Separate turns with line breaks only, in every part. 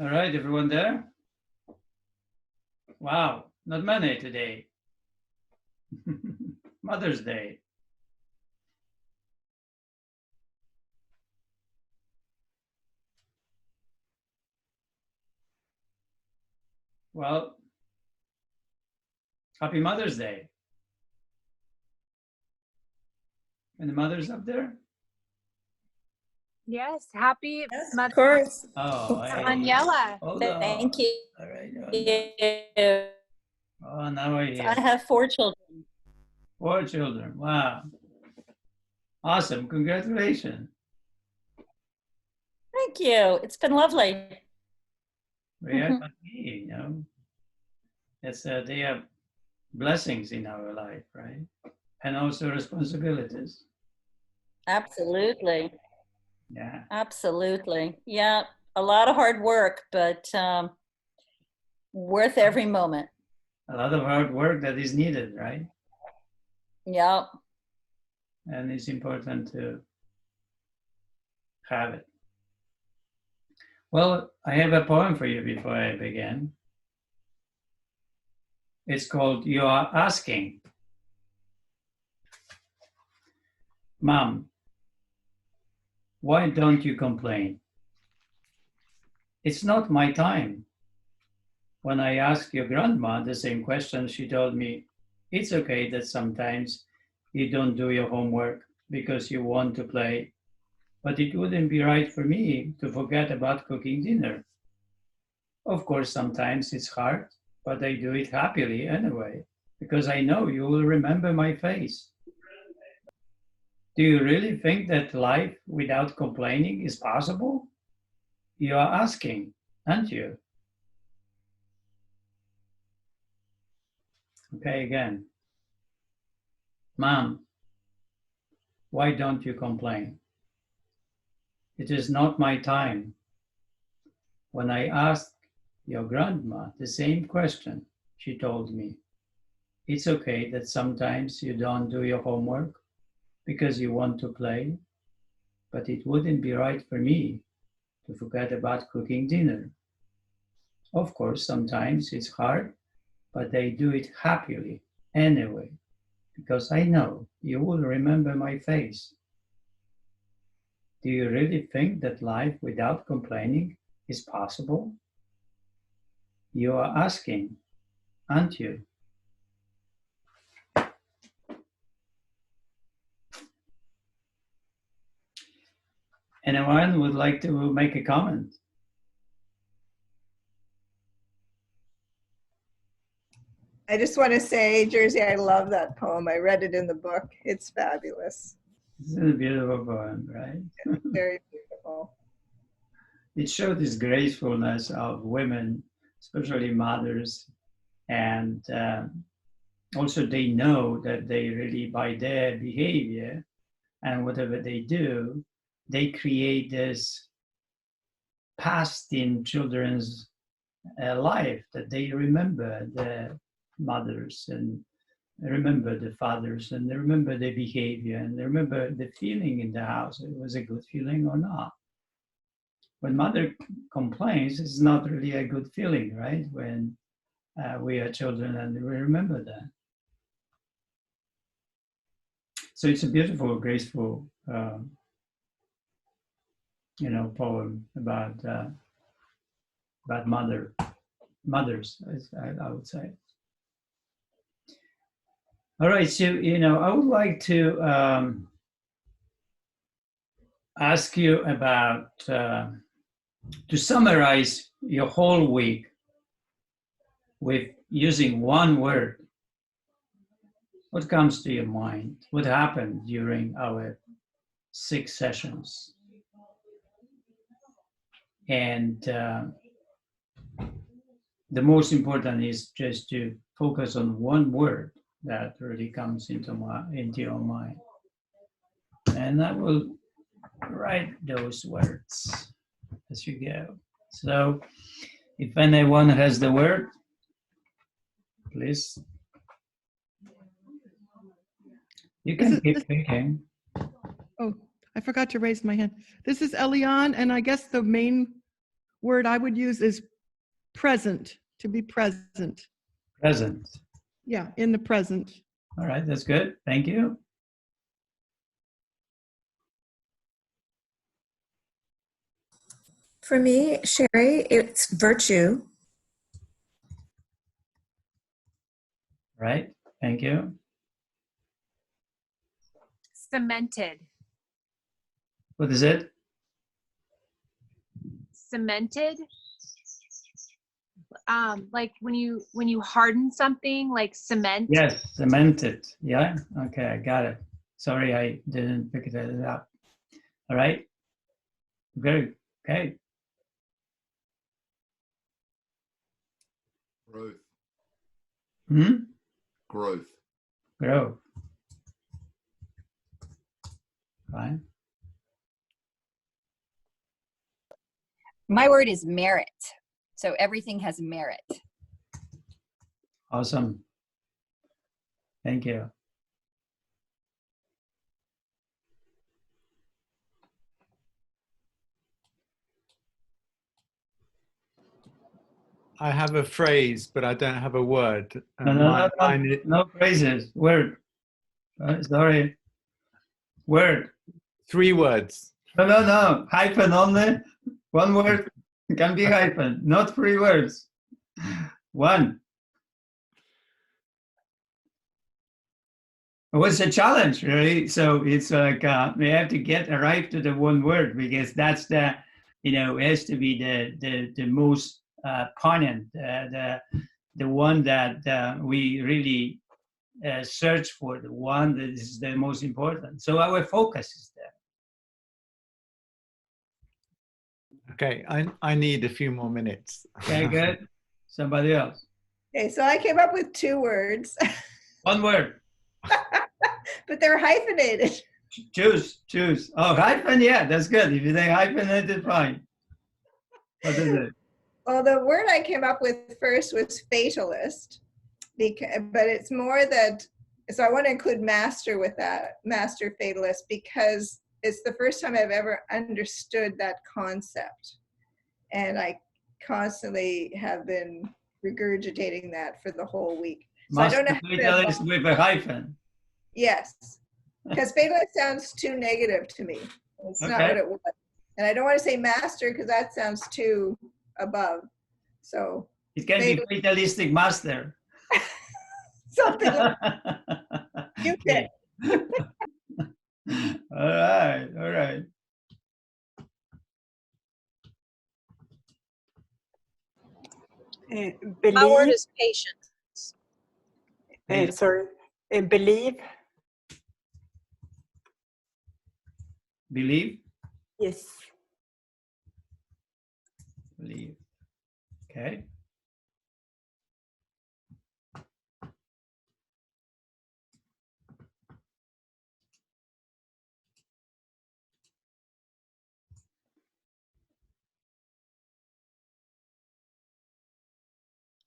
All right, everyone there? Wow, not many today. Mother's Day. Well, happy Mother's Day. And the mothers up there?
Yes, happy
Yes,
Mother's
of course.
Oh, hey.
Daniela.
Hold on.
Thank you.
All right. Hold on. Oh, now I hear.
I have 4 children.
4 children. Wow. Awesome. Congratulations.
Thank you. It's been lovely.
We are lucky, It's they have blessings in our life, right? And also responsibilities.
Absolutely.
Yeah.
Absolutely. Yeah. A lot of hard work, but worth every moment.
A lot of hard work that is needed, right?
Yep.
And it's important to have it. Well, I have a poem for you before I begin. It's called You Are Asking. Mom, why don't you complain? It's not my time. When I asked your grandma the same question, she told me, it's okay that sometimes you don't do your homework because you want to play, but it wouldn't be right for me to forget about cooking dinner. Of course, sometimes it's hard, but I do it happily anyway, because I know you will remember my face. Do you really think that life without complaining is possible? You are asking, aren't you? Okay, again. Mom, why don't you complain? It is not my time. When I asked your grandma the same question, she told me, it's okay that sometimes you don't do your homework because you want to play, but it wouldn't be right for me to forget about cooking dinner. Of course, sometimes it's hard, but I do it happily anyway, because I know you will remember my face. Do you really think that life without complaining is possible? You are asking, aren't you? Anyone would like to make a comment?
I just want to say, Jersey, I love that poem. I read it in the book. It's fabulous.
This is a beautiful poem, right?
Very beautiful.
It showed this gracefulness of women, especially mothers, and also they know that they really, by their behavior and whatever they do, they create this past in children's life that they remember the mothers and remember the fathers and they remember their behavior and they remember the feeling in the house. It was a good feeling or not. When mother complains, it's not really a good feeling, right? When we are children and we remember that. So it's a beautiful, graceful, poem about mothers, I would say. All right, so I would like to ask you about to summarize your whole week with using one word. What comes to your mind? What happened during our 6 sessions? And the most important is just to focus on one word that really comes into your mind. And I will write those words as you go. So if anyone has the word, please. You can keep thinking.
Oh, I forgot to raise my hand. This is Eliane, and I guess the main
word I would use is present, to be present.
Present.
Yeah, in the present.
All right, that's good. Thank you.
For me, Sherry, it's virtue.
Right. Thank you.
Cemented.
What is it?
Cemented. Like when you harden something, like cement.
Yes, cemented. Yeah. Okay, I got it. Sorry, I didn't pick it up. All right. Very okay.
Growth.
Hmm.
Growth.
Grow. Fine.
My word is merit. So everything has merit.
Awesome. Thank you.
I have a phrase, but I don't have a word.
No phrases. Word. Sorry. Word.
3 words.
No. Hyphen only. One word can be hyphen, not 3 words. One. It was a challenge, really. So it's like we have to arrive to the one word because that's the, it has to be the most poignant, the one that we really search for, the one that is the most important. So our focus is there.
Okay, I need a few more minutes.
Okay, good. Somebody else.
Okay, so I came up with 2 words,
One word.
but they're hyphenated.
Choose. Oh, hyphen, yeah, that's good. If you think hyphenated, fine. What is it?
Well, the word I came up with first was fatalist, but it's more that, so I want to include master with that, master fatalist, because it's the first time I've ever understood that concept. And I constantly have been regurgitating that for the whole week. So
Master
I don't have
fatalist with a hyphen.
Yes, because fatalist sounds too negative to me. It's not
Okay.
what it was. And I don't want to say master because that sounds too above. So
It can be fatalistic master.
something like you pick.
All right.
My word
Believe.
is patience.
Sorry. Believe.
Believe.
Yes.
Believe. Okay.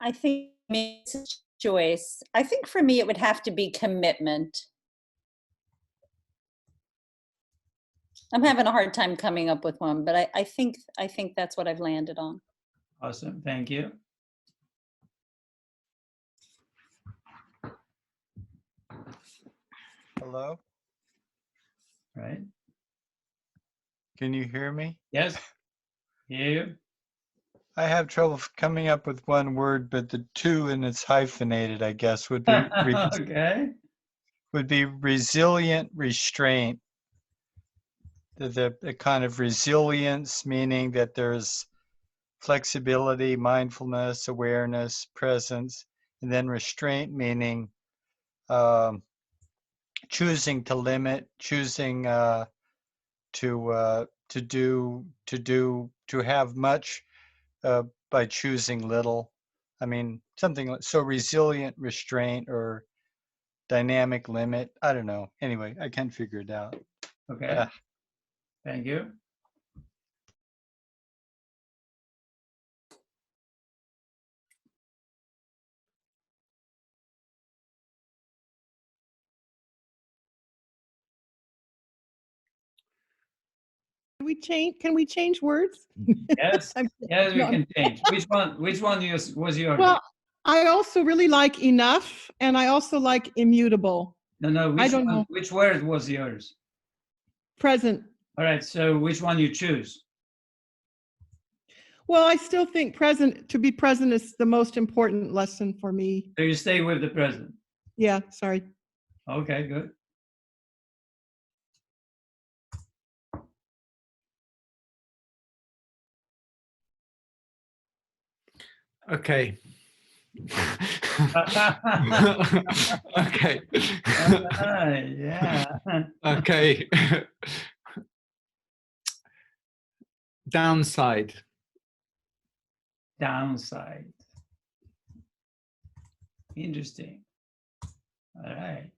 I think it's a choice. I think for me, it would have to be commitment. I'm having a hard time coming up with one, but I think that's what I've landed on.
Awesome. Thank you.
Hello?
Right.
Can you hear me?
Yes. Hear you.
I have trouble coming up with one word, but the 2 and it's hyphenated, I guess, would be
Okay.
would be resilient restraint. The kind of resilience, meaning that there's flexibility, mindfulness, awareness, presence, and then restraint, meaning choosing to limit, choosing to have much by choosing little. I mean, something like, so resilient restraint or dynamic limit. I don't know. Anyway, I can't figure it out.
Okay. Thank you.
Can we change words?
Yes,
I'm-
yes, we
no,
can change. Which one was yours?
Well, I also really like enough, and I also like immutable.
No,
I don't know.
which word was yours?
Present.
All right, so which one you choose?
Well, I still think to be present is the most important lesson for me.
So you stay with the present.
Yeah, sorry.
Okay, good.
Okay. Okay.
Yeah.
Okay. Downside.
Downside. Interesting. All right.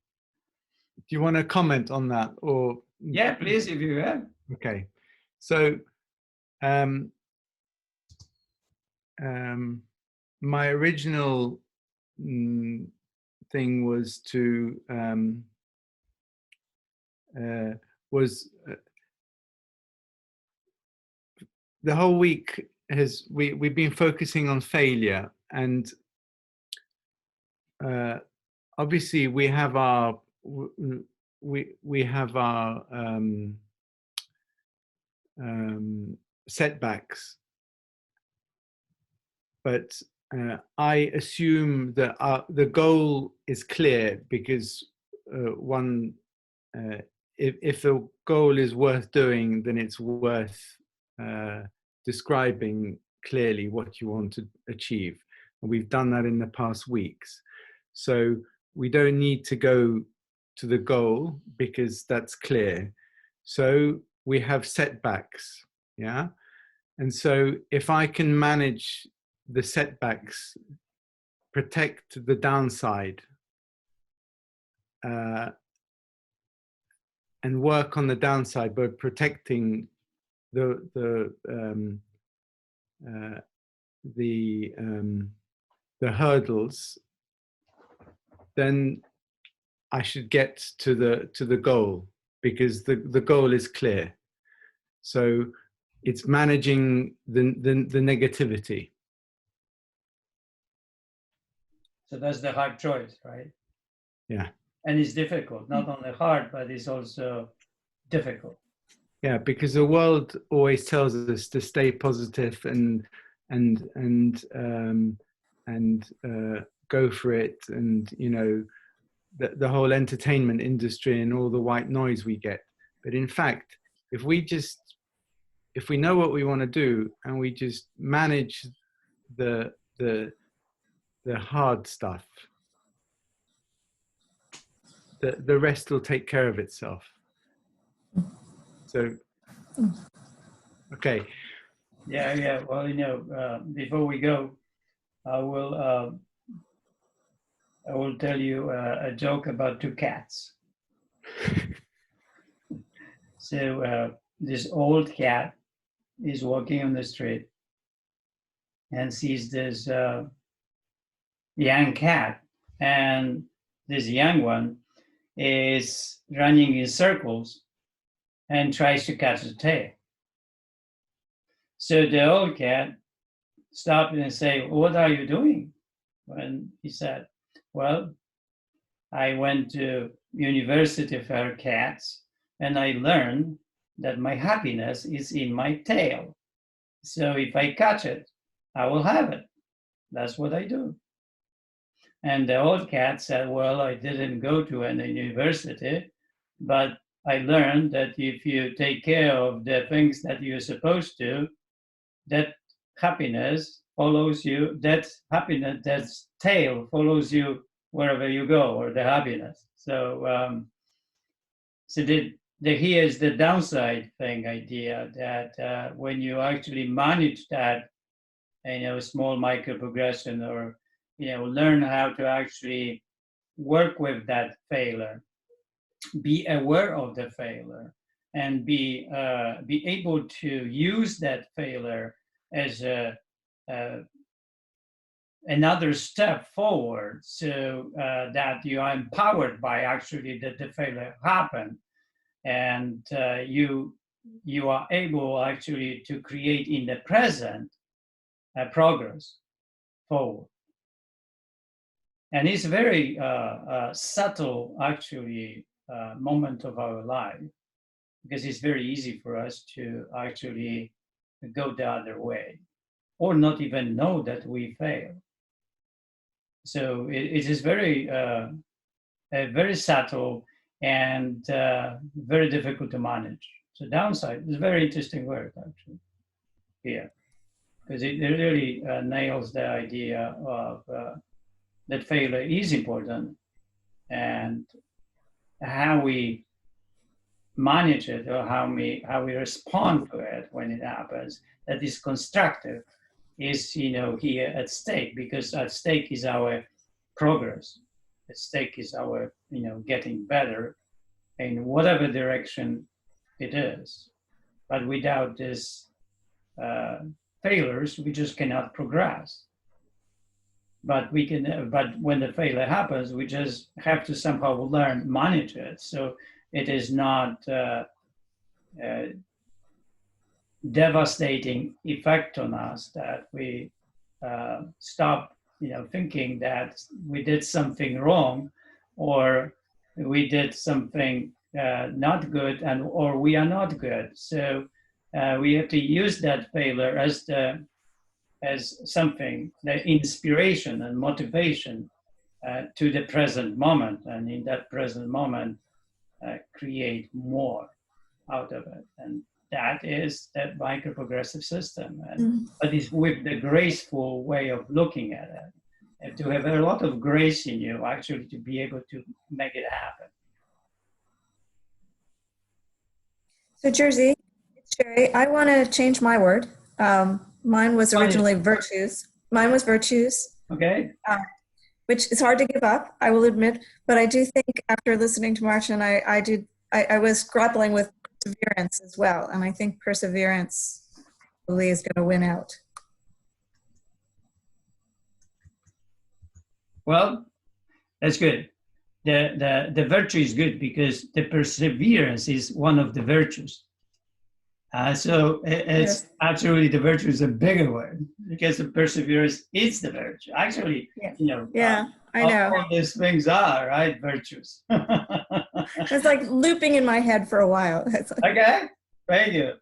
Do you want to comment on that or?
Yeah, please, if you have.
Okay. So, my original thing was to the whole week we've been focusing on failure, and obviously we have our setbacks, but I assume that the goal is clear, because if the goal is worth doing, then it's worth describing clearly what you want to achieve. And we've done that in the past weeks. So we don't need to go to the goal because that's clear. So we have setbacks, yeah? And so if I can manage the setbacks, protect the downside, and work on the downside by protecting the hurdles, then I should get to the goal, because the goal is clear. So it's managing the negativity.
So that's the hard choice, right?
Yeah.
And it's difficult, not only hard, but it's also difficult.
Yeah, because the world always tells us to stay positive and go for it, and you know, the whole entertainment industry and all the white noise we get. But in fact, if we know what we want to do and we just manage the hard stuff, the rest will take care of itself. So, okay.
Yeah. Well, you know, before we go, I will tell you a joke about two cats. So this old cat is walking on the street and sees this young cat, and this young one is running in circles and tries to catch the tail. So the old cat stopped and said, "What are you doing?" And he said, "Well, I went to university for cats, and I learned that my happiness is in my tail. So if I catch it, I will have it. That's what I do." And the old cat said, "Well, I didn't go to any university, but I learned that if you take care of the things that you're supposed to, that happiness follows you, that tail follows you wherever you go, or the happiness." So, here's the downside thing idea, that when you actually manage that, you know, small micro progression, or, you know, learn how to actually work with that failure, be aware of the failure, and be able to use that failure as another step forward, so that you are empowered by actually that the failure happened, and you you are able actually to create in the present progress forward. And it's a very subtle, actually, moment of our life, because it's very easy for us to actually go the other way or not even know that we fail. So it is very, very subtle and very difficult to manage. So downside is a very interesting word, actually, here, because it really nails the idea of that failure is important, and how we manage it or how we respond to it when it happens that is constructive is, you know, here at stake, because at stake is our progress. At stake is our, you know, getting better in whatever direction it is. But without this failures, we just cannot progress. But we can. But when the failure happens, we just have to somehow learn manage it. So it is not devastating effect on us that we stop, you know, thinking that we did something wrong, or we did something not good, and or we are not good. So we have to use that failure as something, the inspiration and motivation to the present moment, and in that present moment create more out of it. And that is that microprogressive system. And, but it's with the graceful way of looking at it. You have to have a lot of grace in you actually to be able to make it happen.
So Jersey, Sherry, I want to change my word. Mine was originally virtues. Mine was virtues.
Okay.
Which is hard to give up, I will admit. But I do think after listening to Martin, I was grappling with perseverance as well. And I think perseverance really is going to win out.
Well, that's good. The virtue is good because the perseverance is one of the virtues. So it's actually the virtue is a bigger word because the perseverance is the virtue. Actually, you know,
I know.
all these things are, right, virtues.
It's like looping in my head for a while.
Okay, thank you.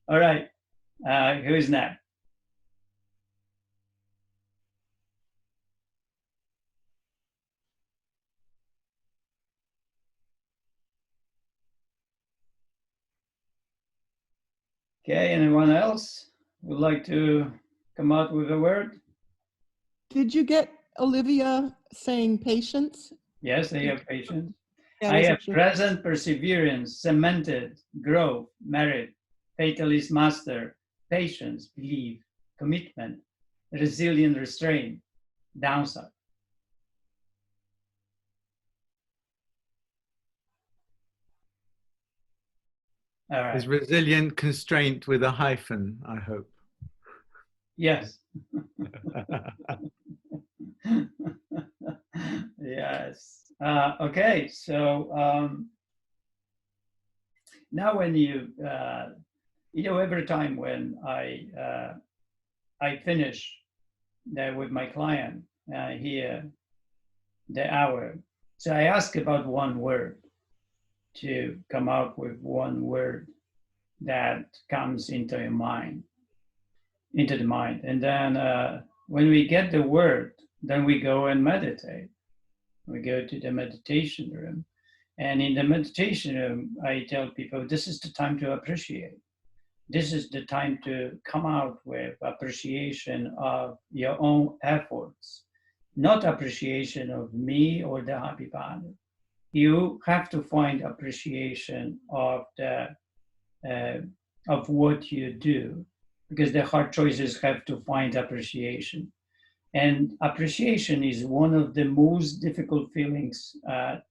All right, who's next? Okay, anyone else would like to come out with a word?
Did you get Olivia saying patience?
Yes, I have patience.
Yeah,
I have present perseverance, cemented, growth, merit, fatalist master, patience, belief, commitment, resilient restraint, downside. All right.
Is resilient constraint with a hyphen, I hope.
Yes. Yes. Okay. So now, when you know, every time when I finish with my client here the hour, so I ask about one word to come up with one word that comes into your mind, into the mind, and then when we get the word, then we go and meditate. We go to the meditation room. And in the meditation room, I tell people, this is the time to appreciate. This is the time to come out with appreciation of your own efforts, not appreciation of me or the happy planet. You have to find appreciation of of what you do, because the hard choices have to find appreciation. And appreciation is one of the most difficult feelings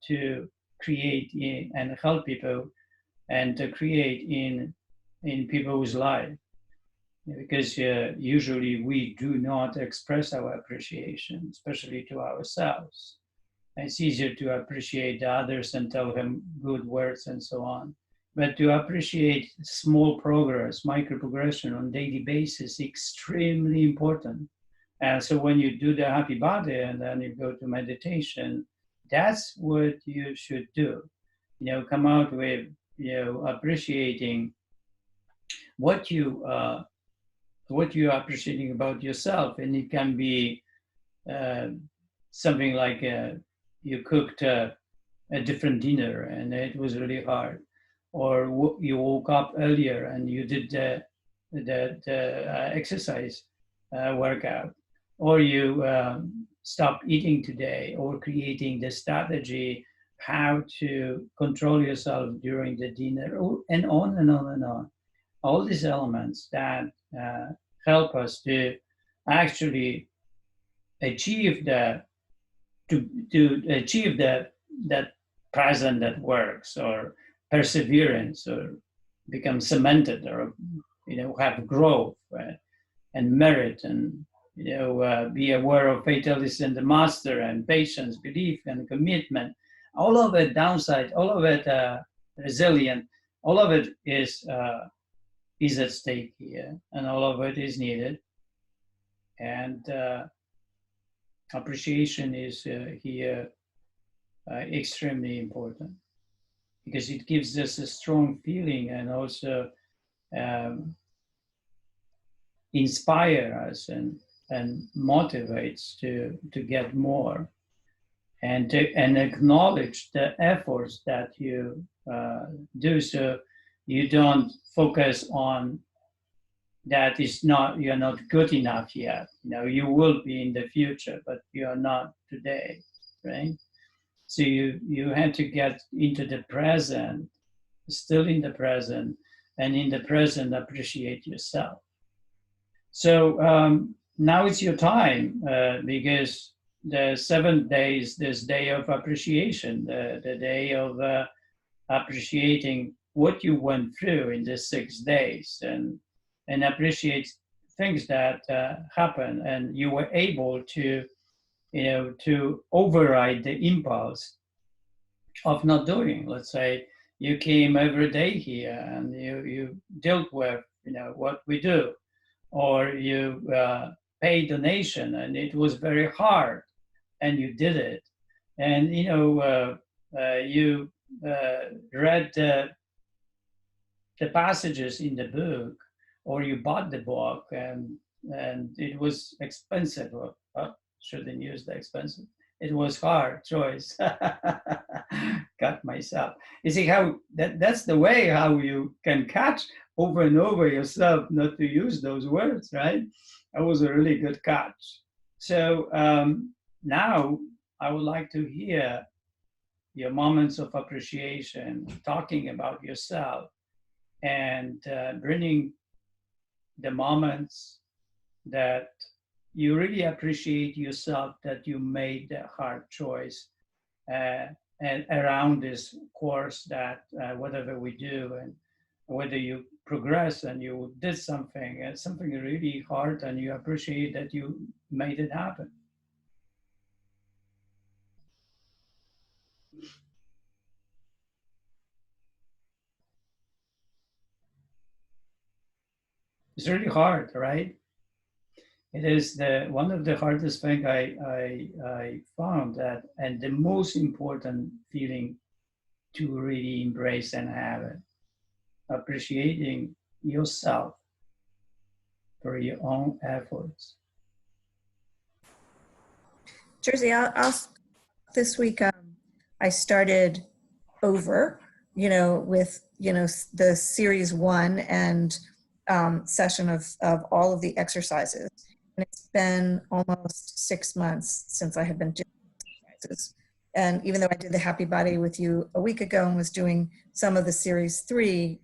to create and help people and to create in people's life. Because usually we do not express our appreciation, especially to ourselves. It's easier to appreciate the others and tell them good words and so on. but to appreciate small progress, micro progression on daily basis, extremely important. And so when you do the happy body and then you go to meditation, that's what you should do. Come out with, appreciating what you are appreciating about yourself. And it can be something like you cooked a different dinner and it was really hard, or you woke up earlier and you did the exercise workout, or you stopped eating today, or creating the strategy how to control yourself during the dinner, and on and on and on. All these elements that help us to actually achieve that present that works, or perseverance, or become cemented, or have growth and merit, and be aware of fatality and the master, and patience, belief, and commitment. All of it downside, all of it resilient, all of it is at stake here, and all of it is needed. And appreciation is here extremely important, because it gives us a strong feeling, and also inspire us and motivates to get more, and acknowledge the efforts that you do, so you don't focus on that you're not good enough yet. You will be in the future, but you are not today, right? So you have to get into the present, still in the present, and in the present appreciate yourself. So now it's your time, because the 7 days, this day of appreciation, the day of appreciating what you went through in the 6 days, and appreciate things that happen, and you were able to override the impulse of not doing. Let's say you came every day here and you dealt with what we do, or you paid donation and it was very hard and you did it, and you read the passages in the book, or you bought the book and it was expensive. Shouldn't use the expensive. It was hard choice. Got myself. You see how that's the way how you can catch over and over yourself not to use those words, right? That was a really good catch. So now I would like to hear your moments of appreciation, talking about yourself, and bringing the moments that you really appreciate yourself, that you made the hard choice and around this course, that whatever we do, and whether you progress and you did something really hard, and you appreciate that you made it happen. It's really hard, right? It is one of the hardest thing I found, that, and the most important feeling to really embrace and have it, appreciating yourself for your own efforts.
Jersey, I'll this week I started over, with the series 1 and session of all of the exercises. And it's been almost 6 months since I have been doing exercises. And even though I did the Happy Body with you a week ago and was doing some of the series 3,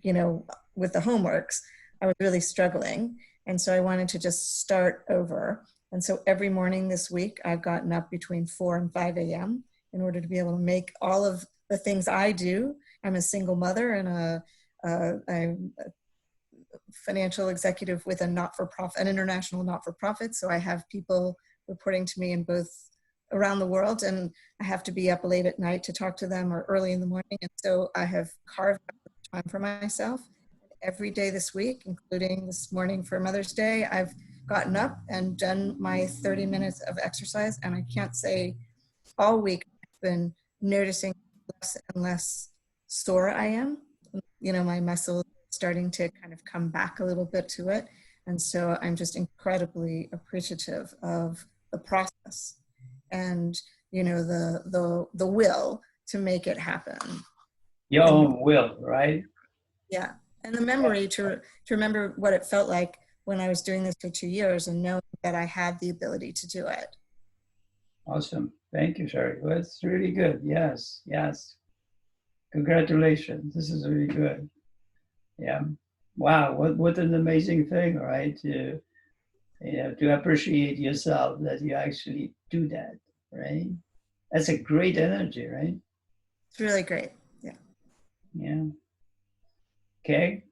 with the homeworks, I was really struggling. And so I wanted to just start over. And so every morning this week, I've gotten up between 4 and 5 a.m. in order to be able to make all of the things I do. I'm a single mother, and I'm a financial executive with an international not-for-profit. So I have people reporting to me in both around the world, and I have to be up late at night to talk to them, or early in the morning. And so I have carved out time for myself. Every day this week, including this morning for Mother's Day, I've gotten up and done my 30 minutes of exercise. And I can't say all week I've been noticing less and less sore I am. You know, my muscle is starting to kind of come back a little bit to it. And so I'm just incredibly appreciative of the process and, you know, the will to make it happen.
Your own will, right?
Yeah. And the memory to remember what it felt like when I was doing this for 2 years and knowing that I had the ability to do it.
Awesome. Thank you, Sherry. Well, that's really good. Yes, yes. Congratulations. This is really good. Yeah. Wow. What an amazing thing, right? To, you know, to appreciate yourself that you actually do that, right? That's a great energy, right?
It's really great. Yeah.
Yeah. Okay.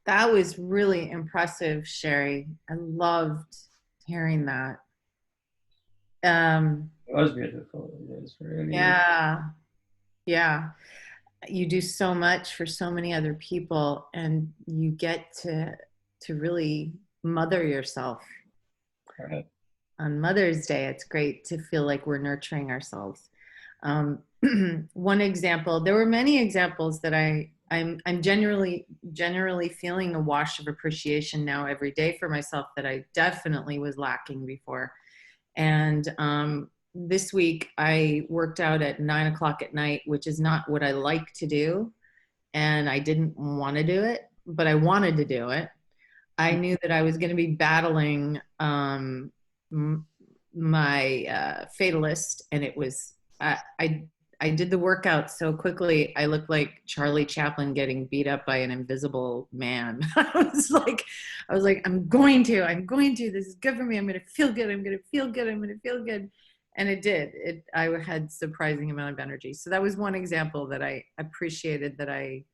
That was really impressive, Sherry. I loved hearing that.
It was beautiful. It was really.
Yeah. Yeah. You do so much for so many other people, and you get to really mother yourself.
Correct.
On Mother's Day, it's great to feel like we're nurturing ourselves. One example, there were many examples that I'm generally feeling a wash of appreciation now every day for myself that I definitely was lacking before. And this week I worked out at 9 o'clock at night, which is not what I like to do. And I didn't want to do it, but I wanted to do it. I knew that I was going to be battling my fatalist, and it was, I did the workout so quickly, I looked like Charlie Chaplin getting beat up by an invisible man. I was like, I'm going to, this is good for me. I'm going to feel good. I'm going to feel good. I'm going to feel good. And it did. I had surprising amount of energy. So that was one example that I appreciated, that I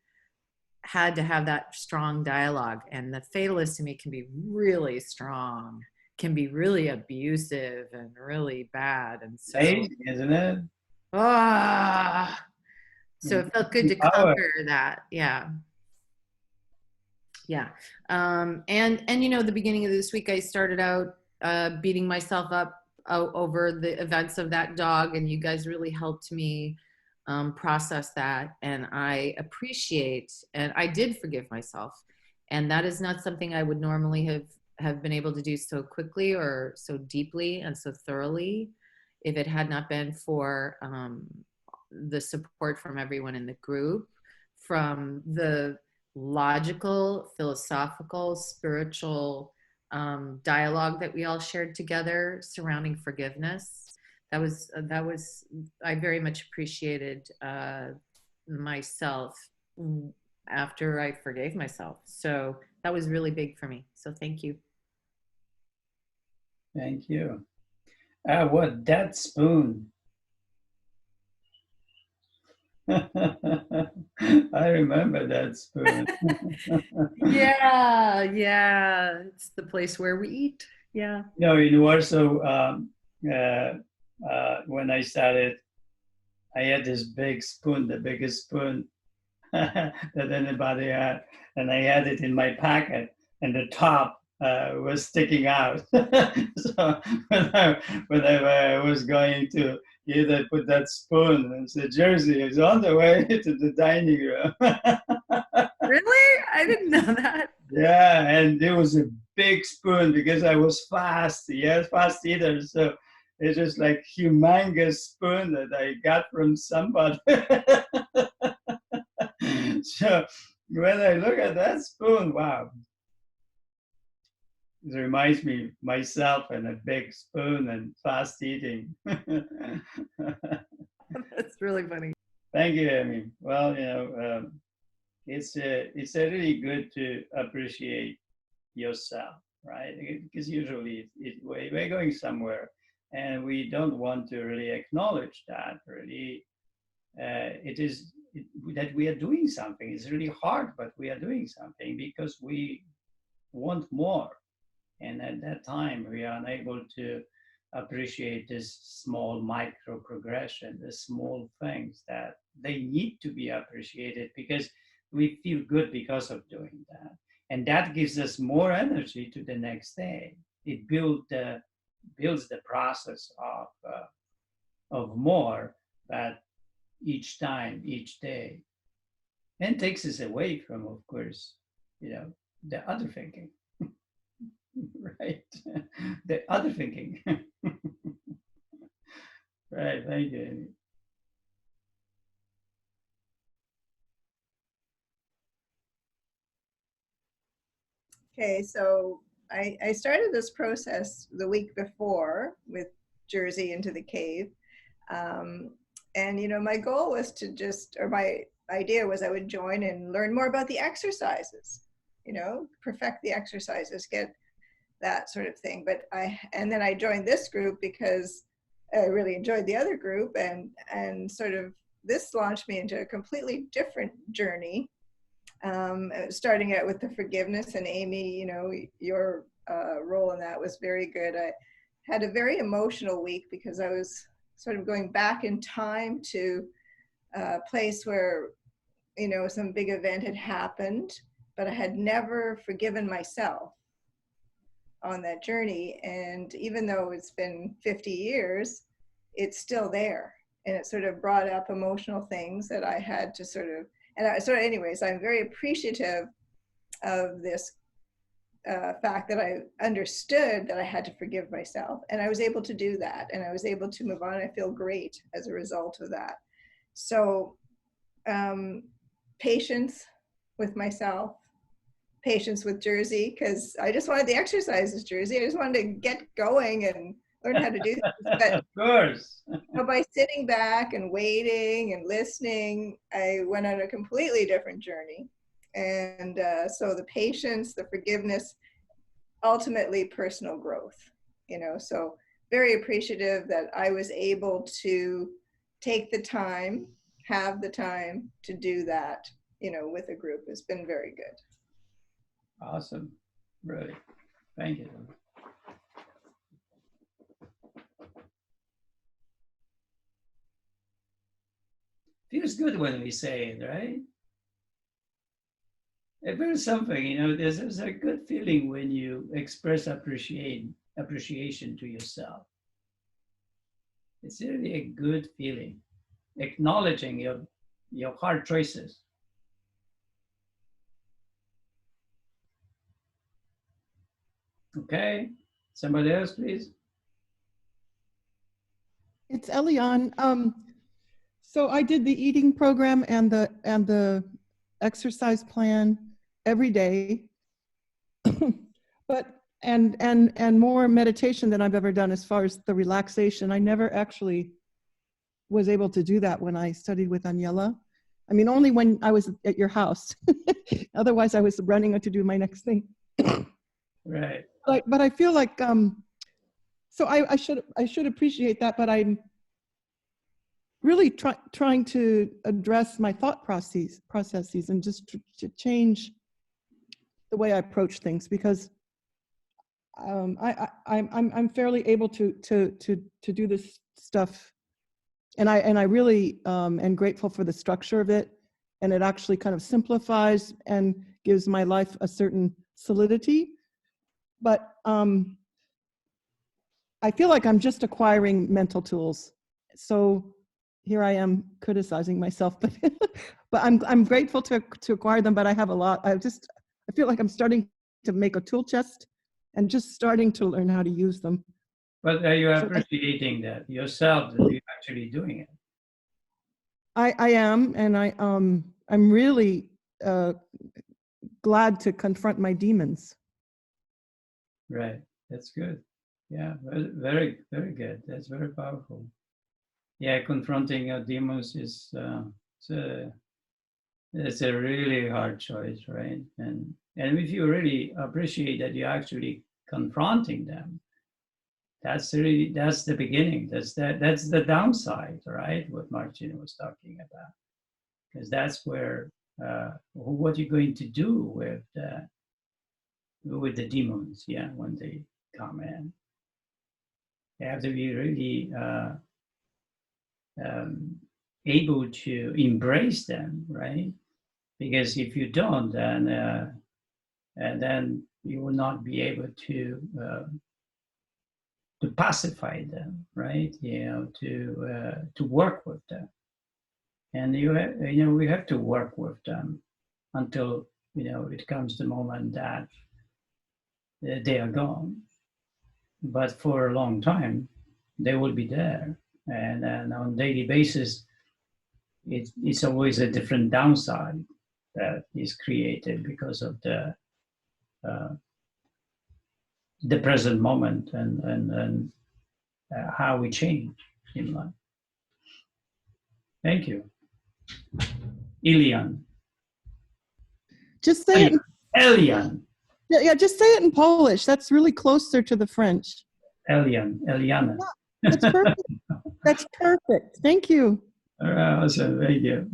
had to have that strong dialogue. And the fatalist in me can be really strong, can be really abusive and really bad. And so,
Amazing, isn't it?
So it felt good to conquer that. Yeah. Yeah. And you know, the beginning of this week, I started out beating myself up over the events of that dog, and you guys really helped me process that. And I appreciate, and I did forgive myself. And that is not something I would normally have been able to do so quickly or so deeply and so thoroughly if it had not been for the support from everyone in the group, from the logical, philosophical, spiritual dialogue that we all shared together surrounding forgiveness. That was I very much appreciated myself after I forgave myself. So that was really big for me. So thank you.
Thank you. What, that spoon? I remember that spoon.
Yeah. It's the place where we eat. Yeah.
No, in Warsaw, when I started, I had this big spoon, the biggest spoon that anybody had, and I had it in my pocket, and the top was sticking out. So whenever I was going to either put that spoon, and said, Jersey is on the way to the dining room.
Really? I didn't know that.
Yeah, and it was a big spoon because I was fast eater. So it's just like humongous spoon that I got from somebody. So when I look at that spoon, wow. It reminds me myself and a big spoon and fast eating.
That's really funny.
Thank you, Amy. Well, you know, it's really good to appreciate yourself, right? Because usually we're going somewhere and we don't want to really acknowledge that. Really, that we are doing something. It's really hard, but we are doing something because we want more. And at that time, we are unable to appreciate this small micro progression, the small things that they need to be appreciated because we feel good because of doing that. And that gives us more energy to the next day. It builds the process of more, but each time, each day, and takes us away from, of course, the other thinking, right? The other thinking. Right, thank you, Amy.
Okay, so I started this process the week before with Jersey into the cave. And, my goal was to my idea was I would join and learn more about the exercises, perfect the exercises, get that sort of thing. And then I joined this group because I really enjoyed the other group, and sort of this launched me into a completely different journey. Starting out with the forgiveness, and Amy, your role in that was very good. I had a very emotional week because I was sort of going back in time to a place where, some big event had happened, but I had never forgiven myself on that journey. And even though it's been 50 years, it's still there. And it sort of brought up emotional things that I had to anyways, I'm very appreciative of this fact that I understood that I had to forgive myself, and I was able to do that, and I was able to move on. I feel great as a result of that. So patience with myself, patience with Jersey, because I just wanted the exercises, Jersey. I just wanted to get going and learn how to do this. But,
of course.
by sitting back and waiting and listening, I went on a completely different journey. And so the patience, the forgiveness, ultimately personal growth, so very appreciative that I was able to take the time, have the time to do that, with a group. It's been very good.
Awesome. Really. Thank you. Feels good when we say it, right? If there's something, there's a good feeling when you express appreciation to yourself. It's really a good feeling, acknowledging your hard choices. Okay, somebody else, please.
It's Eliane. So I did the eating program and the exercise plan every day, but and more meditation than I've ever done as far as the relaxation. I never actually was able to do that when I studied with Aniela. I mean, only when I was at your house. Otherwise, I was running to do my next thing.
Right.
But I feel like so I should appreciate that, but I'm really trying to address my thought processes and just to change the way I approach things, because I'm fairly able to do this stuff, and I really am grateful for the structure of it, and it actually kind of simplifies and gives my life a certain solidity. But I feel like I'm just acquiring mental tools. So here I am criticizing myself, but but I'm grateful to acquire them. But I have a lot. I feel like I'm starting to make a tool chest and just starting to learn how to use them.
But are you appreciating that yourself, that you're actually doing it?
I am, and I'm really glad to confront my demons.
Right. That's good. Yeah. Very, very good. That's very powerful. Yeah. Confronting your demons is it's a really hard choice, right? And if you really appreciate that you're actually confronting them, that's the beginning. That's the downside, right? What Martina was talking about, because that's where what you're going to do with the demons, yeah, when they come in. You have to be really able to embrace them, right? Because if you don't, then you will not be able to pacify them, right? To work with them, and we have to work with them until it comes the moment that they are gone. But for a long time, they will be there, and then on a daily basis, it's always a different downside that is created because of the present moment and how we change in life. Thank you. Ilian.
Just say it.
Elian.
Yeah, just say it in Polish. That's really closer to the French.
Elian. Eliana.
That's perfect. That's perfect. Thank you.
Awesome. Thank you.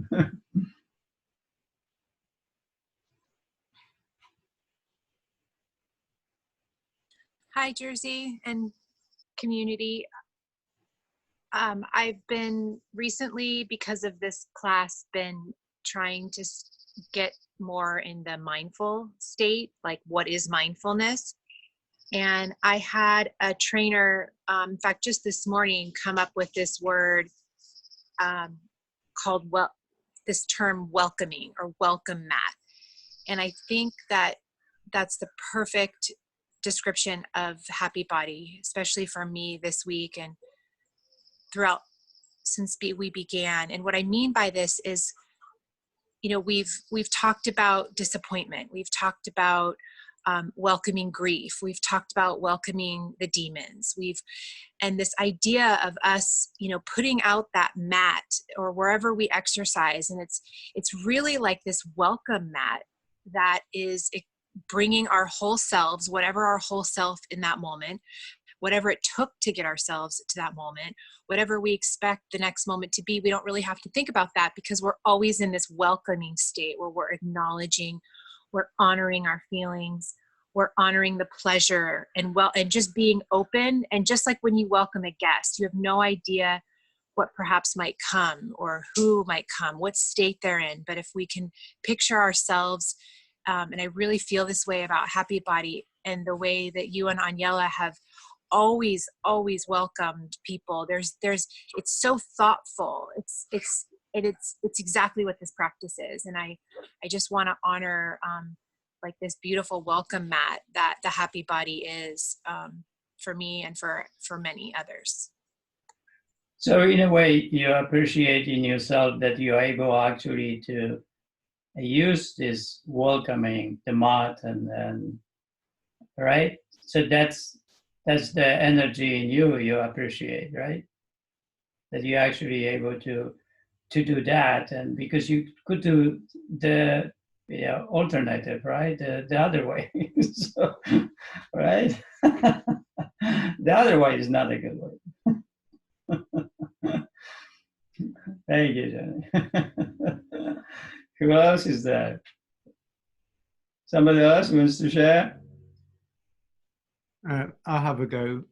Hi, Jersey and community. I've been recently, because of this class, been trying to get more in the mindful state, like what is mindfulness? And I had a trainer, in fact, just this morning, come up with this word called, this term welcoming or welcome mat. And I think that that's the perfect description of Happy Body, especially for me this week and throughout since we began. And what I mean by this is, we've talked about disappointment. We've talked about welcoming grief. We've talked about welcoming the demons. And this idea of us, putting out that mat or wherever we exercise. And it's really like this welcome mat that is bringing our whole selves, whatever our whole self in that moment, whatever it took to get ourselves to that moment, whatever we expect the next moment to be. We don't really have to think about that because we're always in this welcoming state where we're acknowledging, we're honoring our feelings, we're honoring the pleasure and just being open. And just like when you welcome a guest, you have no idea what perhaps might come or who might come, what state they're in. But if we can picture ourselves, and I really feel this way about Happy Body and the way that you and Aniela have always welcomed people. It's so thoughtful. It's exactly what this practice is. And I just want to honor like this beautiful welcome mat that the Happy Body is for me and for many others.
So in a way, you appreciate in yourself that you are able actually to use this welcoming, the mat, and right. So that's the energy in you appreciate, right? That you're actually able to do that, and because you could do the alternative, right? The other way, so, right? The other way is not a good way. Thank you, Jenny. Who else is there? Somebody else wants to share?
I'll have a go.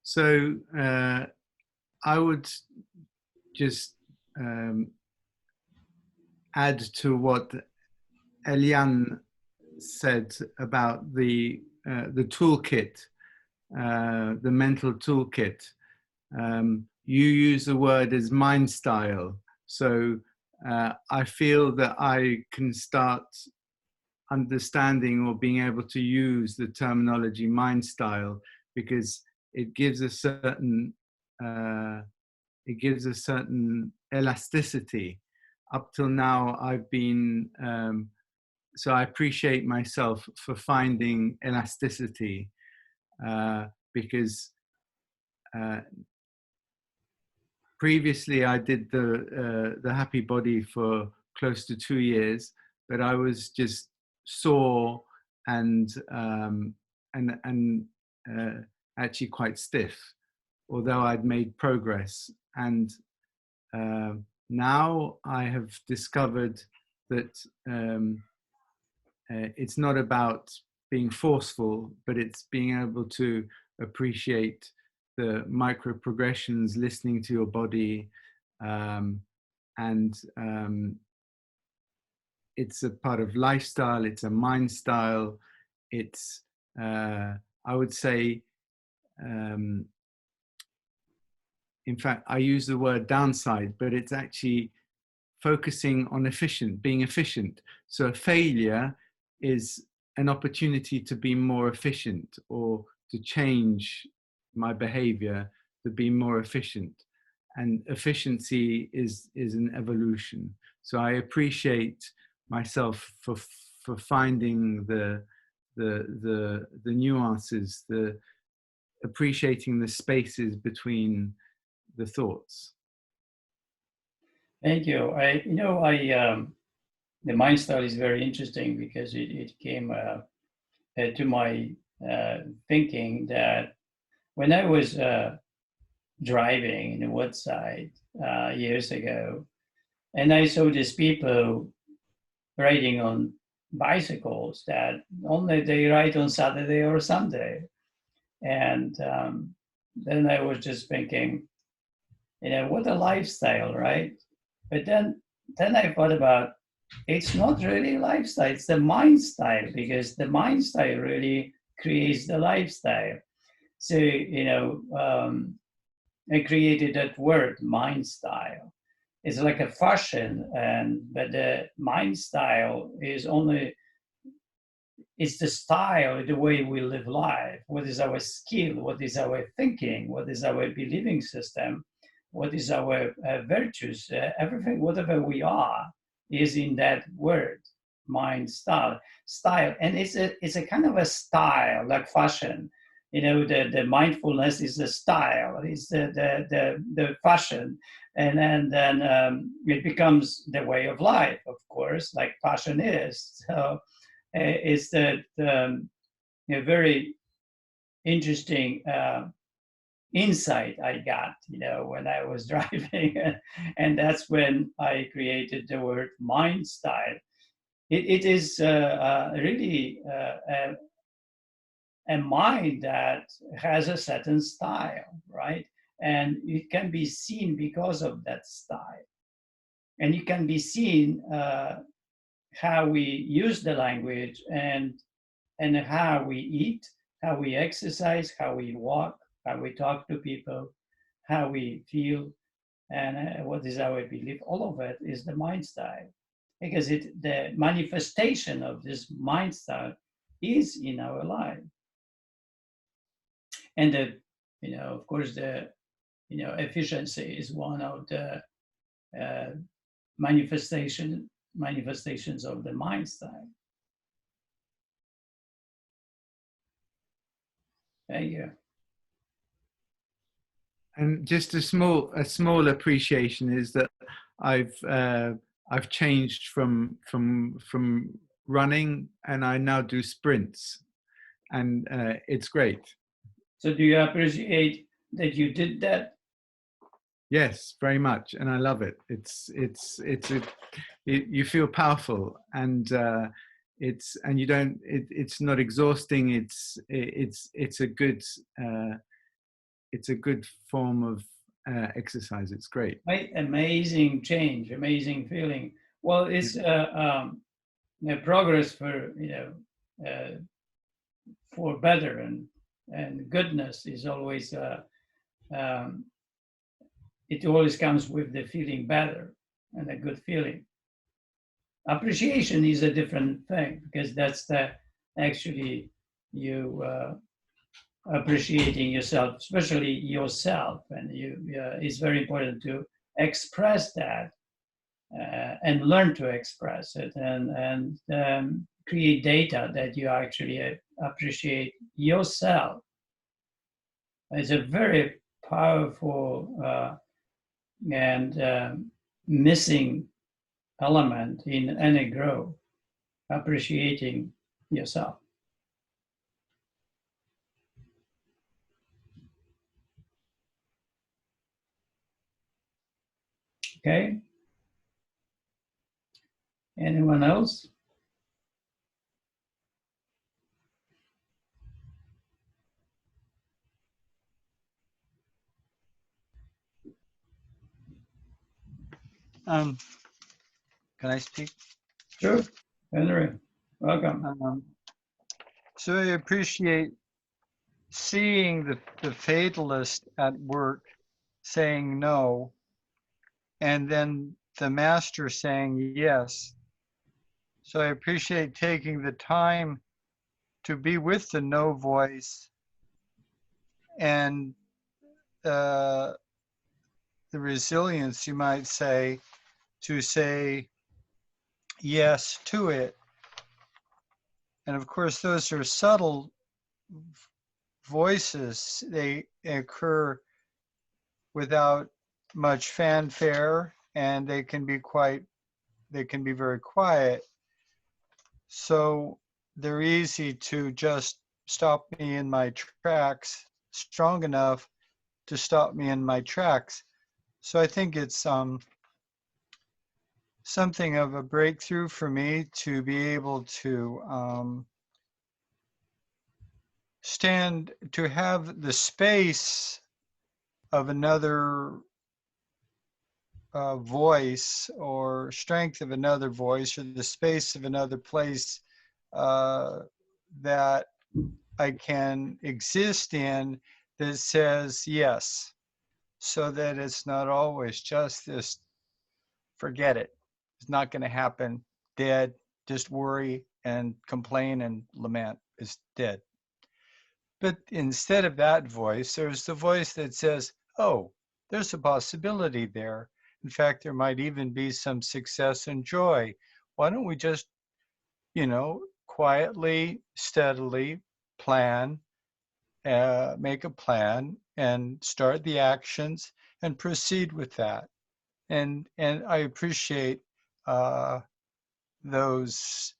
So I would just add to what Eliane said about the toolkit, the mental toolkit. You use the word as mind style. So I feel that I can start understanding or being able to use the terminology mind style because it gives a certain elasticity. Up till now, I've been so I appreciate myself for finding elasticity because previously I did the Happy Body for close to 2 years, but I was just sore and actually quite stiff, although I'd made progress. And now I have discovered that it's not about being forceful, but it's being able to appreciate the micro progressions, listening to your body, and it's a part of lifestyle. It's a mind style. It's I would say, in fact, I use the word downside, but it's actually focusing on being efficient. So a failure is an opportunity to be more efficient, or to change my behavior to be more efficient. And efficiency is an evolution. So I appreciate myself for finding the nuances, appreciating the spaces between the thoughts.
Thank you. The mind style is very interesting because it came to my thinking that when I was driving in the Woodside years ago, and I saw these people riding on bicycles that only they ride on Saturday or Sunday. And then I was just thinking, what a lifestyle, right? But then I thought about, it's not really a lifestyle, it's the mind style, because the mind style really creates the lifestyle. So, I created that word, mind style. It's like a fashion, but the mind style is it's the style, the way we live life. What is our skill? What is our thinking? What is our believing system? What is our virtues? Everything, whatever we are, is in that word, mind style. And it's a kind of a style, like fashion. The mindfulness is the style, it's the fashion. And then it becomes the way of life, of course, like fashion is. So it's a very interesting insight I got, when I was driving. And that's when I created the word mind style. It is really a mind that has a certain style, right? And it can be seen because of that style. And it can be seen how we use the language and how we eat, how we exercise, how we walk, how we talk to people, how we feel, and what is our belief. All of it is the mind style, because the manifestation of this mind style is in our life. And of course, the efficiency is one of the manifestations of the mind style. Thank you.
And just a small appreciation is that I've changed from running, and I now do sprints, and it's great.
So do you appreciate that you did that?
Yes, very much, and I love it. You feel powerful, and you don't. It's not exhausting. It's a good form of exercise. It's great.
Right? Amazing change, amazing feeling. Well, it's progress for better and goodness is always. It always comes with the feeling better and a good feeling. Appreciation is a different thing, because that's actually you appreciating yourself, especially yourself, and it's very important to express that and learn to express it and create data that you actually appreciate yourself. It's a very powerful and missing element in any growth, appreciating yourself. Okay. Anyone else?
Um, can I speak?
Sure, Henry, welcome.
So I appreciate seeing the fatalist at work saying no, and then the master saying yes. So I appreciate taking the time to be with the no voice and the resilience, you might say, to say yes to it. And of course, those are subtle voices. They occur without much fanfare, and they can be very quiet. So they're easy to just stop me in my tracks, strong enough to stop me in my tracks. So I think it's something of a breakthrough for me to be able to to have the space of another voice, or strength of another voice, or the space of another place that I can exist in, that says yes, so that it's not always just this, forget it, it's not going to happen, dead, just worry and complain and lament, is dead. But instead of that voice, there's the voice that says, oh, there's a possibility there. In fact, there might even be some success and joy. Why don't we just, quietly, steadily plan, make a plan and start the actions and proceed with that. And I appreciate those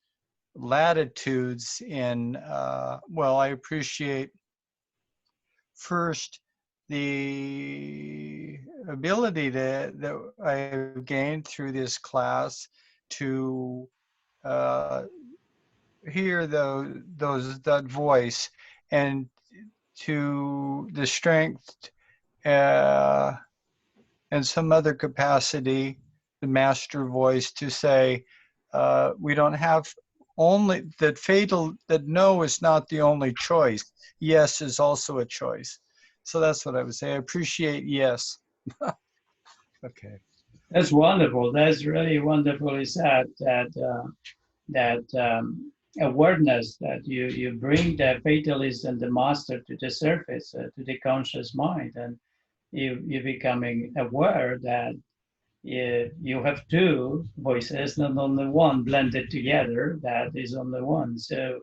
latitudes in, I appreciate first the ability that I've gained through this class to hear that voice, and to the strength and some other capacity, the master voice, to say we don't have only that no is not the only choice. Yes is also a choice. So that's what I would say. I appreciate yes. Okay.
That's wonderful. That's really wonderfully said. That awareness that you bring the fatalist and the master to the surface, to the conscious mind, and you're becoming aware that you have two voices, not only one, blended together. That is only one. So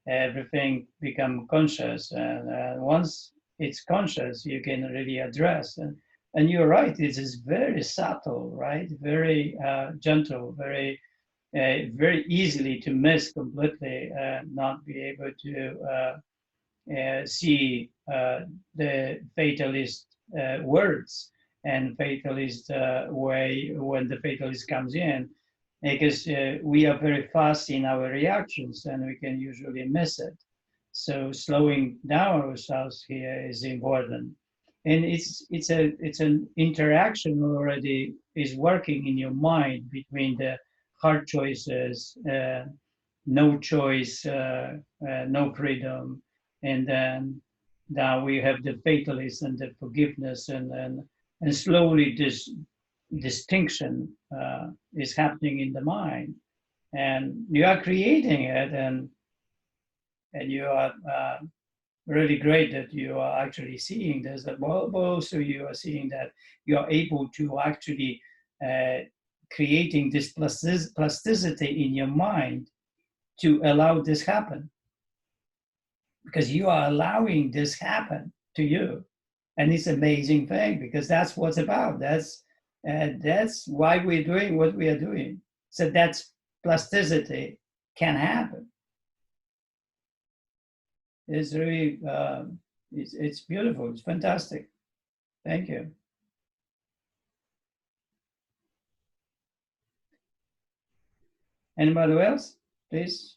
everything become conscious, and once it's conscious, you can really address. And you're right. It is very subtle, right? Very gentle, very easily to miss completely, not be able to see the fatalist words and fatalist way when the fatalist comes in, because we are very fast in our reactions and we can usually miss it. So slowing down ourselves here is important. And it's an interaction already is working in your mind between the hard choices, no choice, no freedom, and then now we have the fatalist and the forgiveness, and slowly this distinction is happening in the mind, and you are creating it, and you are really great that you are actually seeing this. That but also you are seeing that you are able to actually creating this plasticity in your mind to allow this happen, because you are allowing this happen to you, and it's an amazing thing, because that's what's about. That's why we're doing what we are doing. So that's plasticity can happen. It's really it's beautiful. It's fantastic. Thank you. Anybody else, please?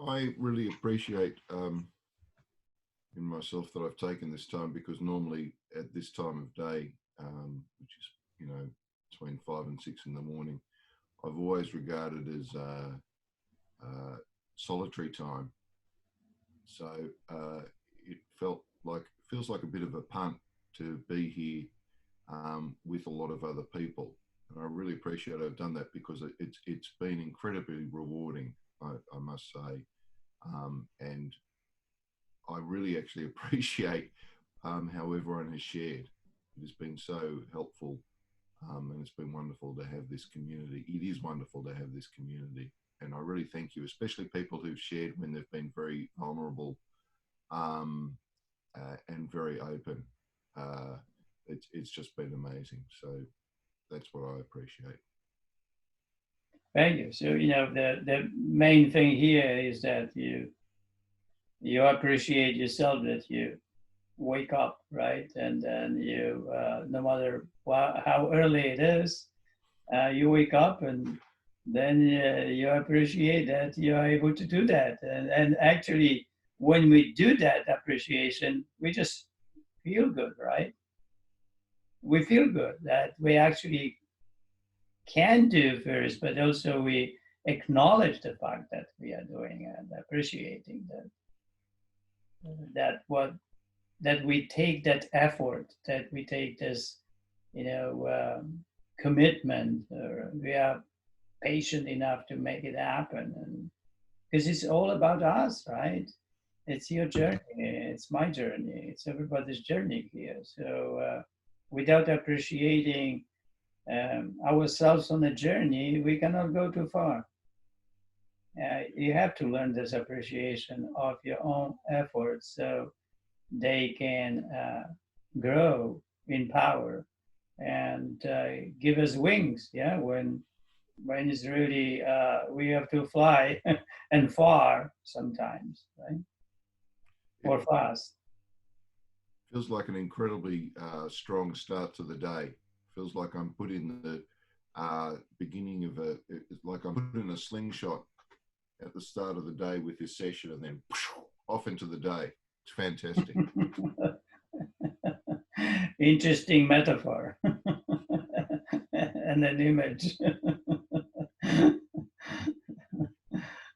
I really appreciate in myself that I've taken this time, because normally at this time of day, which is, you know, between 5 and 6 in the morning, I've always regarded as solitary time. So it feels like a bit of a punt to be here with a lot of other people. And I really appreciate I've done that, because it's been incredibly rewarding, I must say. And I really actually appreciate how everyone has shared. It has been so helpful, and it's been wonderful to have this community. It is wonderful to have this community. And I really thank you, especially people who've shared when they've been very vulnerable and very open. It's just been amazing. So that's what I appreciate.
Thank you. So, you know, the main thing here is that you appreciate yourself, that you wake up, right? And then you, no matter how early it is, you wake up, and then you appreciate that you are able to do that. And actually, when we do that appreciation, we just feel good, right? We feel good that we actually can do first, but also we acknowledge the fact that we are doing and appreciating that we take that effort, that we take this, you know, commitment, or we are patient enough to make it happen. And because it's all about us, right? It's your journey, it's my journey, it's everybody's journey here. So without appreciating ourselves on the journey, we cannot go too far. You have to learn this appreciation of your own efforts, so they can grow in power and give us wings. Yeah, when it's really we have to fly and far sometimes, right? Or fast.
Feels like an incredibly strong start to the day. Feels like I'm put in the beginning of like I'm put in a slingshot at the start of the day with this session, and then off into the day. It's fantastic.
Interesting metaphor and an image.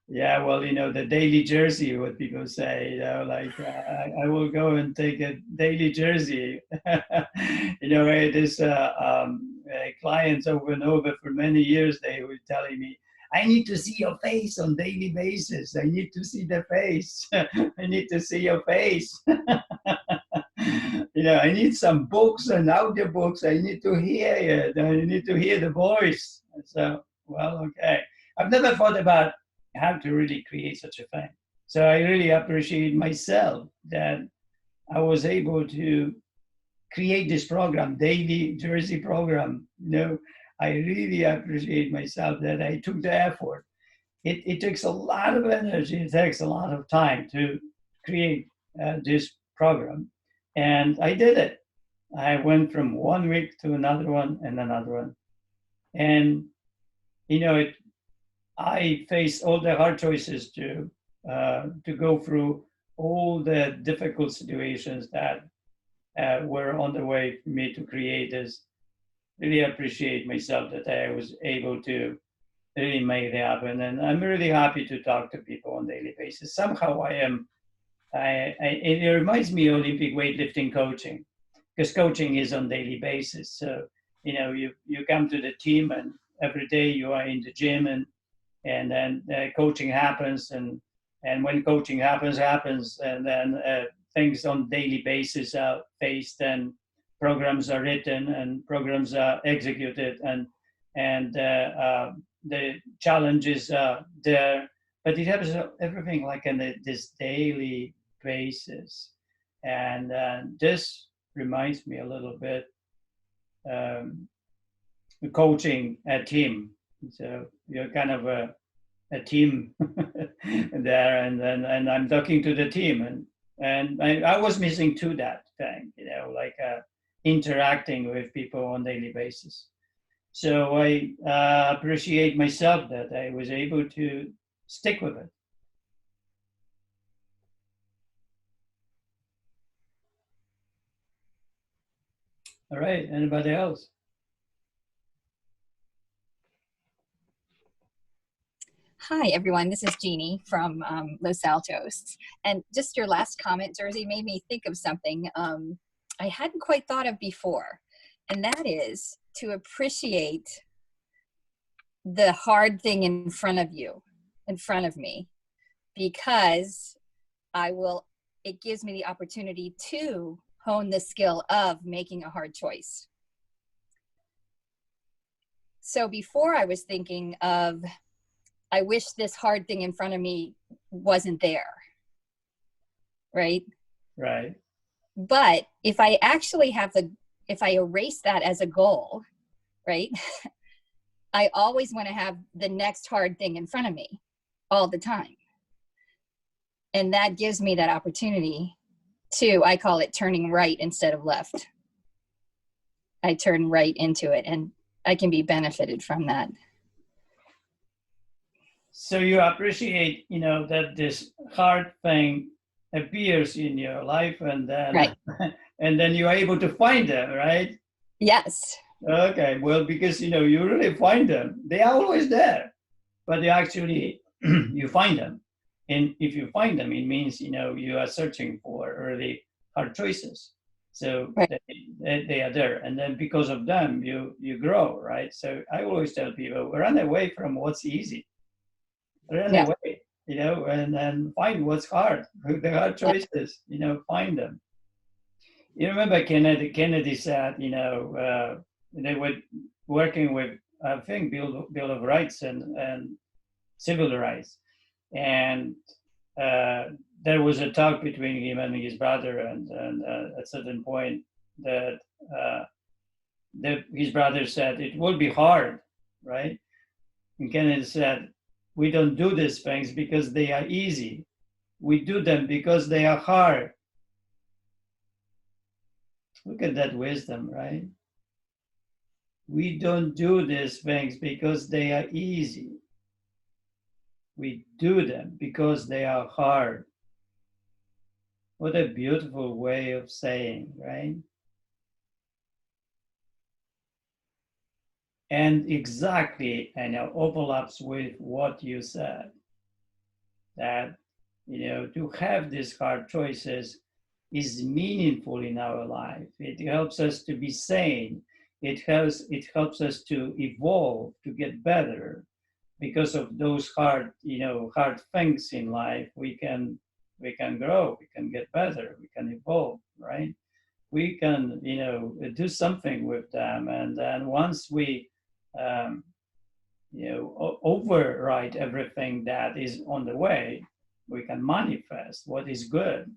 Yeah, well, you know, the daily jersey, what people say, you know, like I will go and take a daily jersey. You know, this clients over and over for many years, they were telling me, I need to see your face on daily basis. I need to see the face. I need to see your face. You know, I need some books and audio books. I need to hear it. I need to hear the voice. So, well, okay. I've never thought about how to really create such a thing. So I really appreciate myself that I was able to create this program, daily jersey program. You know, I really appreciate myself that I took the effort. It takes a lot of energy. It takes a lot of time to create this program. And I did it. I went from 1 week to another one and another one. And, you know, I faced all the hard choices to go through all the difficult situations that were on the way for me to create this. Really appreciate myself that I was able to really make it happen. And I'm really happy to talk to people on a daily basis. Somehow it reminds me of Olympic weightlifting coaching, because coaching is on a daily basis. So, you know, you come to the team, and every day you are in the gym, and then coaching happens, and when coaching happens, and then things on a daily basis are faced, and programs are written, and programs are executed, and the challenges are there, but it happens everything like on this daily basis. And this reminds me a little bit coaching a team. So you're kind of a team there, and I'm talking to the team, and I was missing to that thing, you know, like interacting with people on a daily basis. So I appreciate myself that I was able to stick with it. All right, anybody else?
Hi, everyone. This is Jeannie from Los Altos. And just your last comment, Jersey, made me think of something I hadn't quite thought of before. And that is to appreciate the hard thing in front of you, in front of me, because it gives me the opportunity to hone the skill of making a hard choice. So before I was thinking of, I wish this hard thing in front of me wasn't there, right?
Right.
But if I actually if I erase that as a goal, right? I always want to have the next hard thing in front of me all the time. And that gives me that opportunity to, I call it turning right instead of left. I turn right into it and I can be benefited from that.
So you appreciate, that this hard thing appears in your life, and then
right.
And then you are able to find them, right?
Yes.
Okay, well, because you really find them. They are always there, but they actually you find them, and if you find them, it means you are searching for early hard choices. So
right.
they are there, and then because of them, you grow, right? So I always tell people, run away from what's easy. Run away, and then find what's hard. The hard choices, find them. You remember Kennedy said, they were working with, I think, Bill of Rights and civil rights. And there was a talk between him and his brother, and at a certain point that his brother said, it will be hard, right? And Kennedy said, we don't do these things because they are easy. We do them because they are hard. Look at that wisdom, right? We don't do these things because they are easy. We do them because they are hard. What a beautiful way of saying, right? And exactly, overlaps with what you said, that, to have these hard choices is meaningful in our life. It helps us to be sane. It helps us to evolve, to get better. Because of those hard things in life, we can grow, we can get better, we can evolve, right? We can, do something with them. And then once we, override everything that is on the way, we can manifest what is good.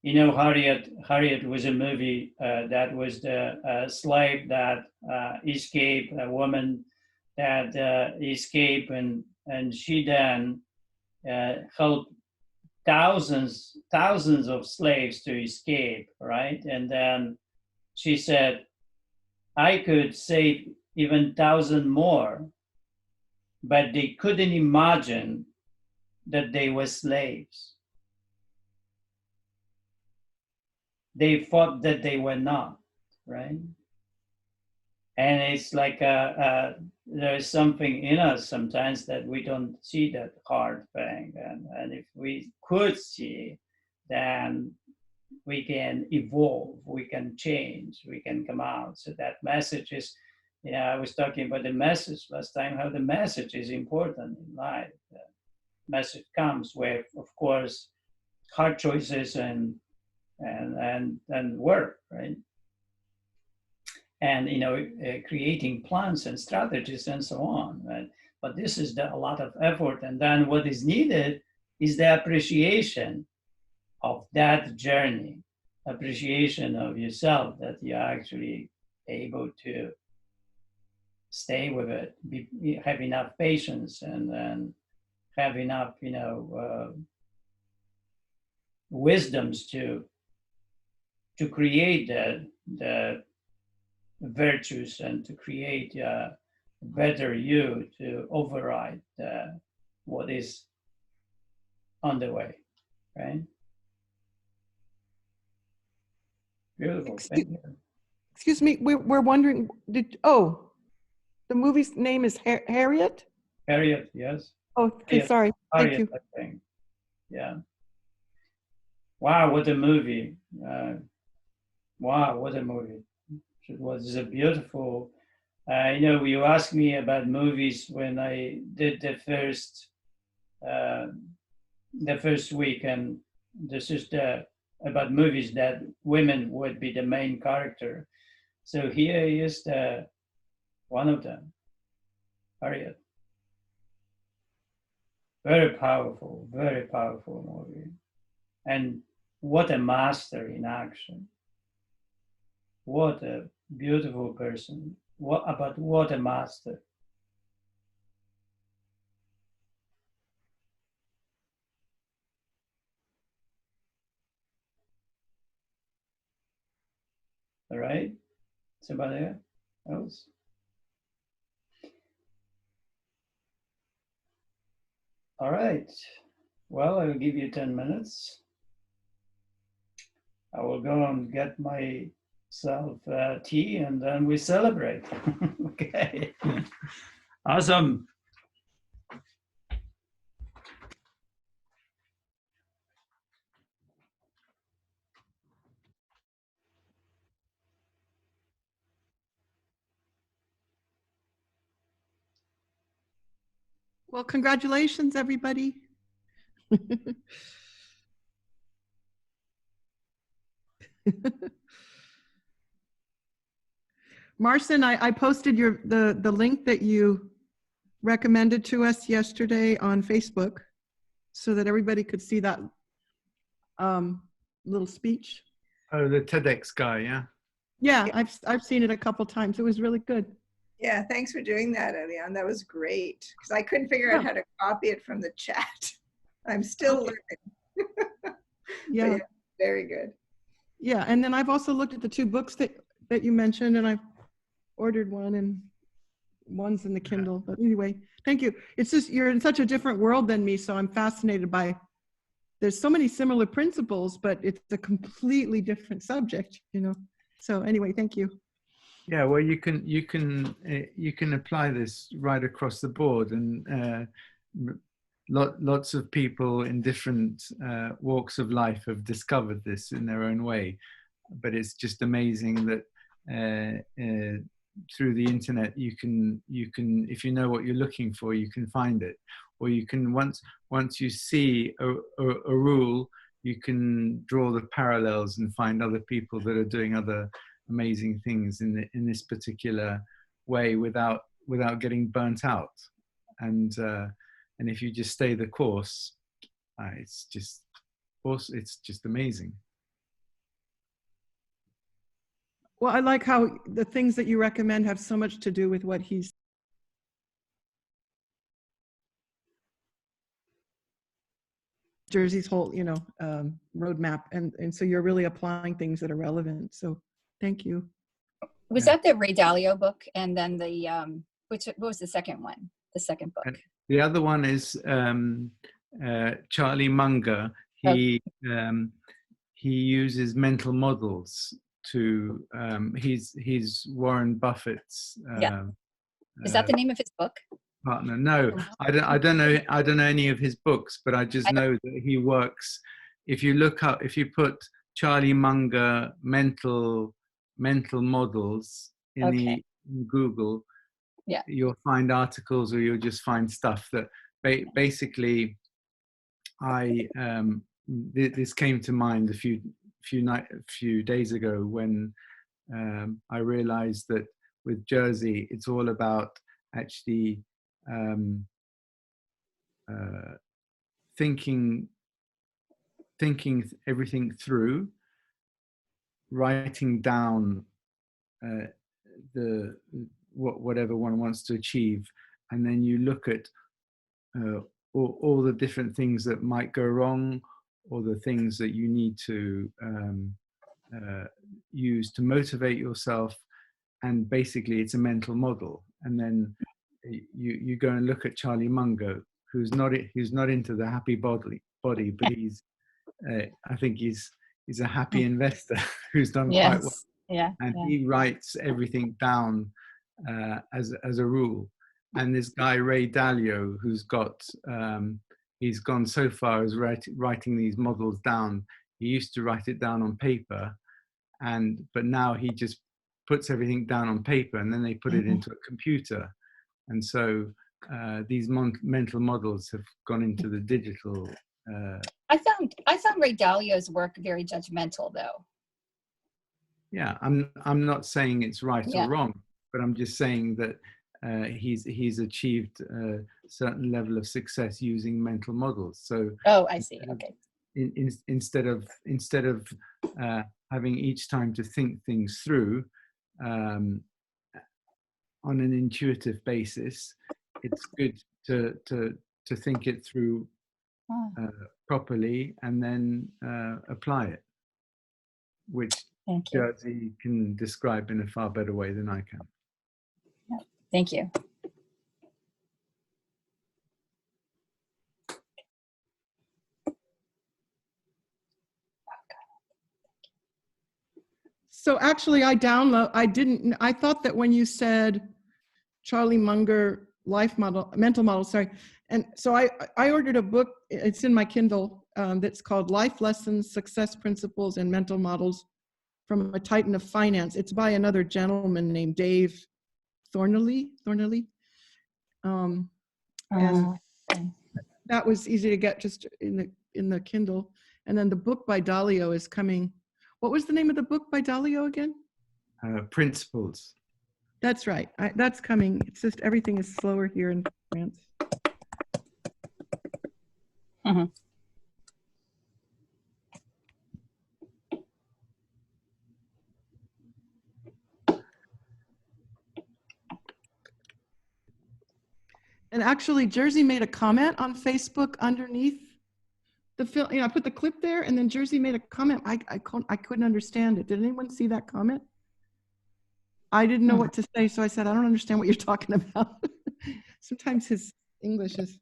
Harriet was a movie that was the slave that escaped, a woman that escaped, and she then helped thousands of slaves to escape, right? And then she said, I could save even 1,000 more, but they couldn't imagine that they were slaves. They thought that they were not, right? And it's like there's something in us sometimes that we don't see that hard thing. And if we could see, then we can evolve, we can change, we can come out. So that message is, I was talking about the message last time, how the message is important in life. The message comes with, of course, hard choices and work, right? And creating plans and strategies and so on, right? But this is a lot of effort. And then what is needed is the appreciation of that journey, appreciation of yourself, that you're actually able to stay with it, have enough patience, and then have enough, wisdoms to create the virtues and to create a better you, to override what is on the way, right? Beautiful. Thank you.
Excuse me, we're wondering, the movie's name is Harriet?
Harriet, yes.
Oh, okay,
Harriet,
sorry. Thank
Harriet,
you.
I think. Yeah. Wow, what a movie. Wow, what a movie. It was a beautiful, you asked me about movies when I did the first week, and this is about movies that women would be the main character. So here is one of them, Harriet. Very powerful movie. And what a master in action. What a beautiful person. What a master. All right? Somebody else? All right. Well, I will give you 10 minutes. I will go and get myself tea, and then we celebrate. Okay. Awesome.
Well, congratulations, everybody. Marcin, I posted the link that you recommended to us yesterday on Facebook so that everybody could see that little speech.
Oh, the TEDx guy, yeah.
Yeah, I've seen it a couple times. It was really good.
Yeah, thanks for doing that, Eliane. That was great. Because I couldn't figure out how to copy it from the chat. I'm still learning.
Yeah.
Yeah, very good.
Yeah, and then I've also looked at the two books that you mentioned, and I've ordered one, and one's in the Kindle. But anyway, thank you. It's just you're in such a different world than me, so I'm fascinated by. There's so many similar principles, but it's a completely different subject, So anyway, thank you.
Yeah, well, you can apply this right across the board, and lots of people in different walks of life have discovered this in their own way. But it's just amazing that through the internet you can, if you know what you're looking for, you can find it, or you can once you see a rule, you can draw the parallels and find other people that are doing other amazing things in this particular way without getting burnt out. And if you just stay the course, it's just awesome. It's just amazing.
Well, I like how the things that you recommend have so much to do with what he's Jersey's whole, roadmap, and so you're really applying things that are relevant. So, thank you.
Was that the Ray Dalio book, and then the what was the second one? The second book.
The other one is Charlie Munger. He uses mental models to. He's Warren Buffett's.
Is that the name of his book?
Partner. No, I don't know any of his books, but I just know that he works. If you put Charlie Munger mental models in Google, you'll find articles, or you'll just find stuff that basically this came to mind a few days ago when I realized that with Jersey it's all about actually thinking everything through, writing down whatever one wants to achieve, and then you look at all the different things that might go wrong, or the things that you need to use to motivate yourself. And basically it's a mental model. And then you go and look at Charlie Munger, who's not into the happy body, but he's I think he's is a happy investor who's done quite well.
Yes. Yeah.
And
Yeah.
he writes everything down as a rule. And this guy Ray Dalio, who's got he's gone so far as writing these models down. He used to write it down on paper, but now he just puts everything down on paper, and then they put it into a computer. And so these mental models have gone into the digital.
I found Ray Dalio's work very judgmental, though.
Yeah, I'm not saying it's right
Yeah.
or wrong, but I'm just saying that he's achieved a certain level of success using mental models. So
Oh, I see. Okay.
instead of having each time to think things through on an intuitive basis, it's good to think it through properly and then apply it, which Jersey can describe in a far better way than I can.
Thank you.
So actually I thought that when you said Charlie Munger mental model, sorry. And so I ordered a book, it's in my Kindle, that's called Life Lessons, Success Principles, and Mental Models from a Titan of Finance. It's by another gentleman named Dave Thornley. And that was easy to get just in the Kindle. And then the book by Dalio is coming. What was the name of the book by Dalio again?
Principles.
That's right. That's coming. It's just everything is slower here in France. And actually, Jersey made a comment on Facebook underneath the film. I put the clip there, and then Jersey made a comment. I couldn't understand it. Did anyone see that comment? I didn't know what to say, so I said, I don't understand what you're talking about. Sometimes his English is,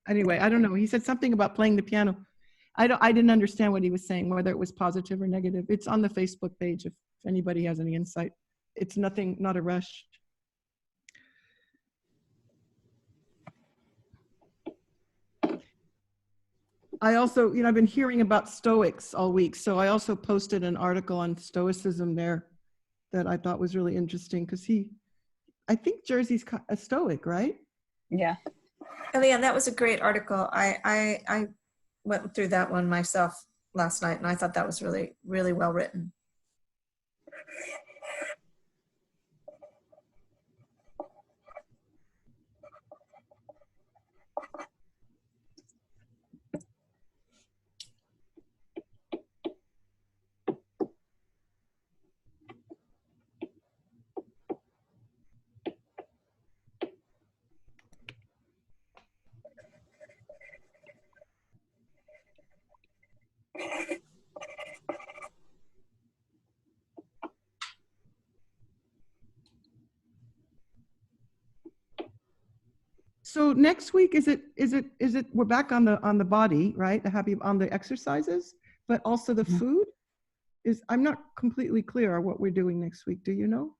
anyway, I don't know. He said something about playing the piano. I didn't understand what he was saying, whether it was positive or negative. It's on the Facebook page if anybody has any insight. It's nothing, not a rush. I also, I've been hearing about Stoics all week, so I also posted an article on Stoicism there that I thought was really interesting because I think Jersey's a Stoic, right?
Yeah.
Eliane, that was a great article. I went through that one myself last night, and I thought that was really, really well written.
So next week, is it we're back on the body, right? On the exercises, but also the food I'm not completely clear on what we're doing next week. Do you know?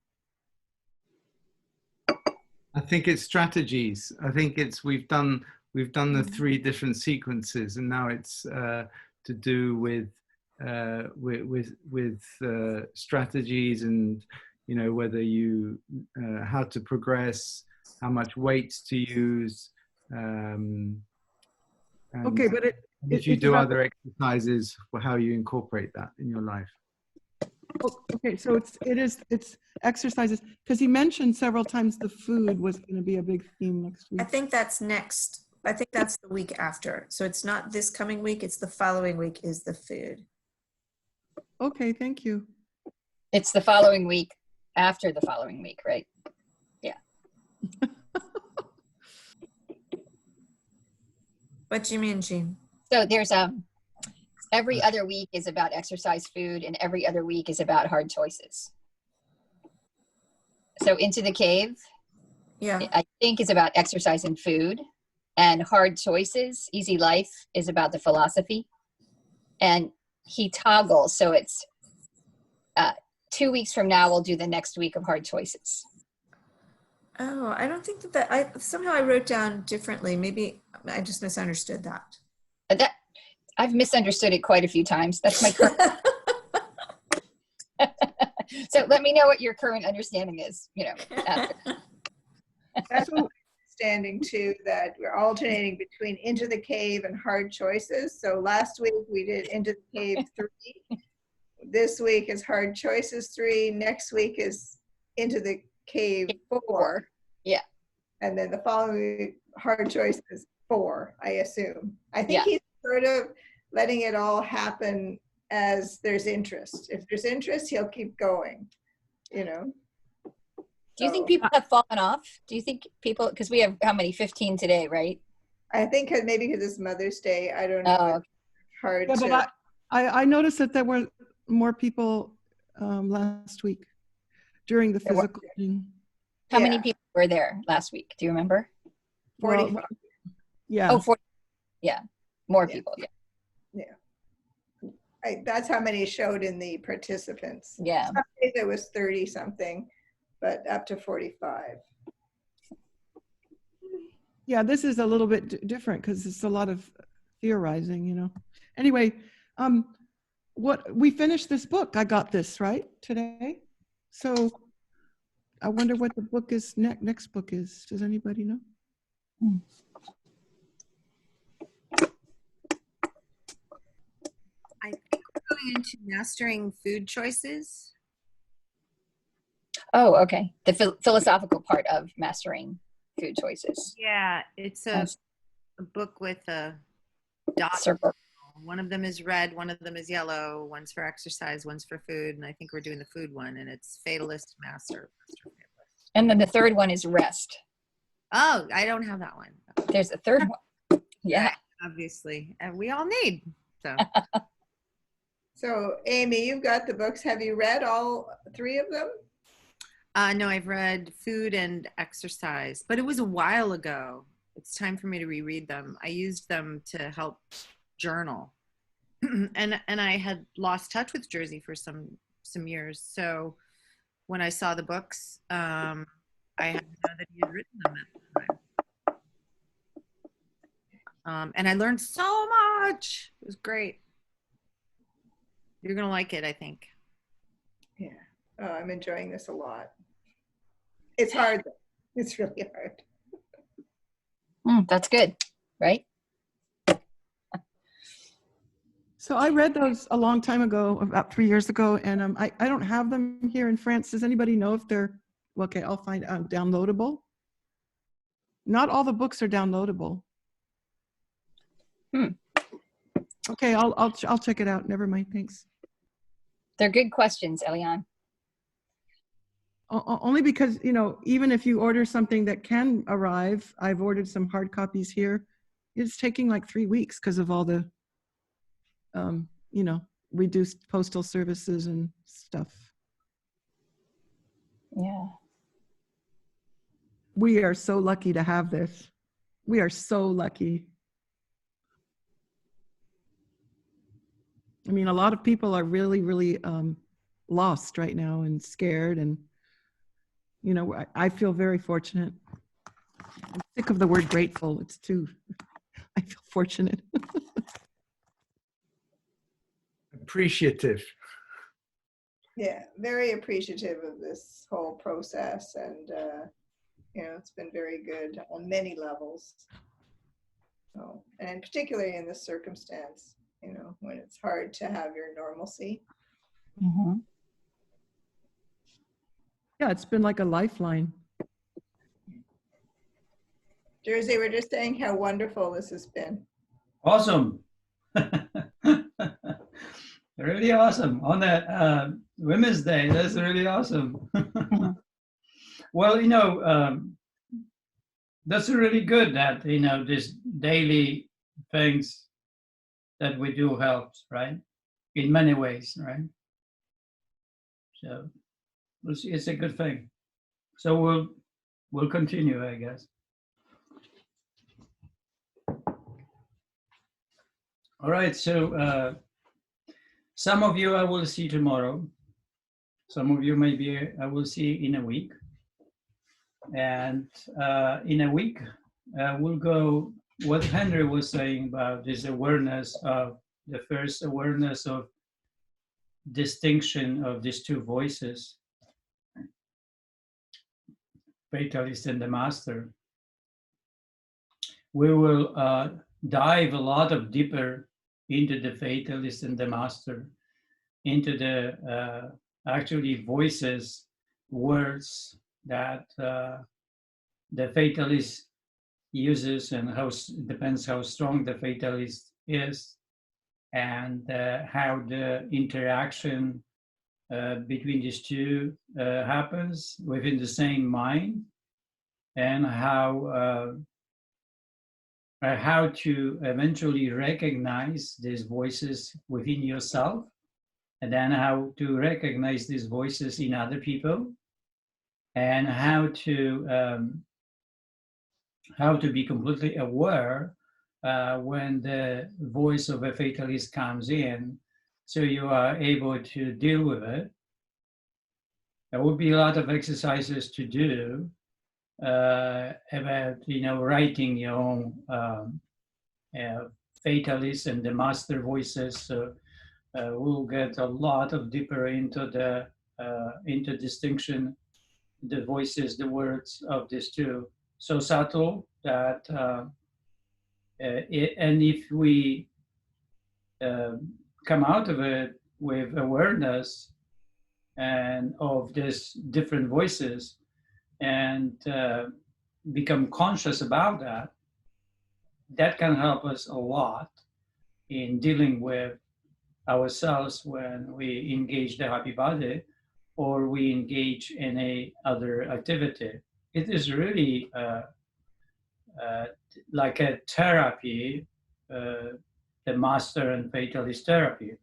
I think it's strategies. I think we've done the 3 different sequences, and now it's to do with strategies and whether you how to progress, how much weights to use.
Okay, but
if you do other exercises, how you incorporate that in your life.
Okay, so it's exercises, because he mentioned several times the food was going to be a big theme next week.
I think that's next. I think that's the week after. So it's not this coming week, it's the following week is the food.
Okay, thank you.
It's the following week after the following week, right? Yeah.
What do you mean, Jean?
So there's every other week is about exercise, food, and every other week is about hard choices. So Into the Cave, I think, is about exercise and food, and Hard Choices, Easy Life, is about the philosophy, and he toggles. So it's 2 weeks from now, we'll do the next week of hard choices.
Oh, I don't think that I somehow I wrote down differently. Maybe I just misunderstood that.
That I've misunderstood it quite a few times. That's my current. So let me know what your current understanding is, after.
That's understanding too, that we're alternating between Into the Cave and Hard Choices. So last week we did Into the Cave 3. This week is Hard Choices 3. Next week is Into the Cave 4.
Yeah.
And then the following week, Hard Choices 4, I assume. I think
Yeah.
he's sort of letting it all happen as there's interest. If there's interest, he'll keep going,
Do you think people have fallen off? Do you think people, because we have how many, 15 today, right?
I think maybe because it's Mother's Day, I don't know.
Oh,
It's hard
Yeah,
to.
but I noticed that there were more people last week during the
There were.
physical thing.
How many people were there last week? Do you remember?
45.
Well, yeah.
Oh, 40. Yeah. More people. Yeah.
That's how many showed in the participants.
Yeah.
Some days it was 30 something, but up to 45.
Yeah, this is a little bit different because it's a lot of theorizing. Anyway, what we finished this book. I got this right today. So I wonder what the book is next book is. Does anybody know?
I think we're going into mastering food choices.
Oh, okay. The philosophical part of mastering food choices.
Yeah, it's a book with a dot.
Circle.
One of them is red, one of them is yellow, one's for exercise, one's for food, and I think we're doing the food one, and it's Fatalist Master.
And then the third one is rest.
Oh, I don't have that one.
There's a third one. Yeah.
Obviously, and we all need, so.
So Amy, you've got the books. Have you read all 3 of them?
No, I've read food and exercise, but it was a while ago. It's time for me to reread them. I used them to help journal, and I had lost touch with Jersey for some years. So when I saw the books, I had to know that he had written them at the time. And I learned so much. It was great. You're gonna like it, I think.
Yeah. Oh, I'm enjoying this a lot. It's hard though. It's really hard.
That's good, right?
So I read those a long time ago, about 3 years ago, and I don't have them here in France. Does anybody know if they're, okay, I'll find out, downloadable? Not all the books are downloadable. Okay, I'll check it out. Never mind, thanks.
They're good questions, Eliane.
Only because, even if you order something that can arrive, I've ordered some hard copies here. It's taking like 3 weeks because of all the, reduced postal services and stuff.
Yeah.
We are so lucky to have this. We are so lucky. I mean, a lot of people are really, really lost right now and scared. And, I feel very fortunate. I'm sick of the word grateful. It's too, I feel fortunate.
Appreciative.
Yeah, very appreciative of this whole process, and it's been very good on many levels. So, and particularly in this circumstance, when it's hard to have your normalcy.
Yeah, it's been like a lifeline.
Jersey, we're just saying how wonderful this has been.
Awesome. Really awesome. On that Women's Day, that's really awesome. Well, that's really good that, this daily things that we do helps, right? In many ways, right? So it's a good thing. So we'll continue, I guess. All right, so Some of you I will see tomorrow. Some of you maybe I will see in a week. And in a week, we'll go what Henry was saying about this awareness of the first awareness of distinction of these two voices, fatalist and the master. We will dive a lot of deeper into the fatalist and the master, into the actually voices, words that the fatalist uses, and how depends how strong the fatalist is, and how the interaction between these two happens within the same mind, and how to eventually recognize these voices within yourself, and then how to recognize these voices in other people, and how to be completely aware when the voice of a fatalist comes in, so you are able to deal with it. There will be a lot of exercises to do about, writing your own fatalist and the master voices. So we'll get a lot of deeper into the distinction, the voices, the words of these two. So subtle that, and if we come out of it with awareness and of these different voices, and become conscious about that, that can help us a lot in dealing with ourselves when we engage the happy body or we engage in a other activity. It is really like a therapy, the master and fatalist therapy.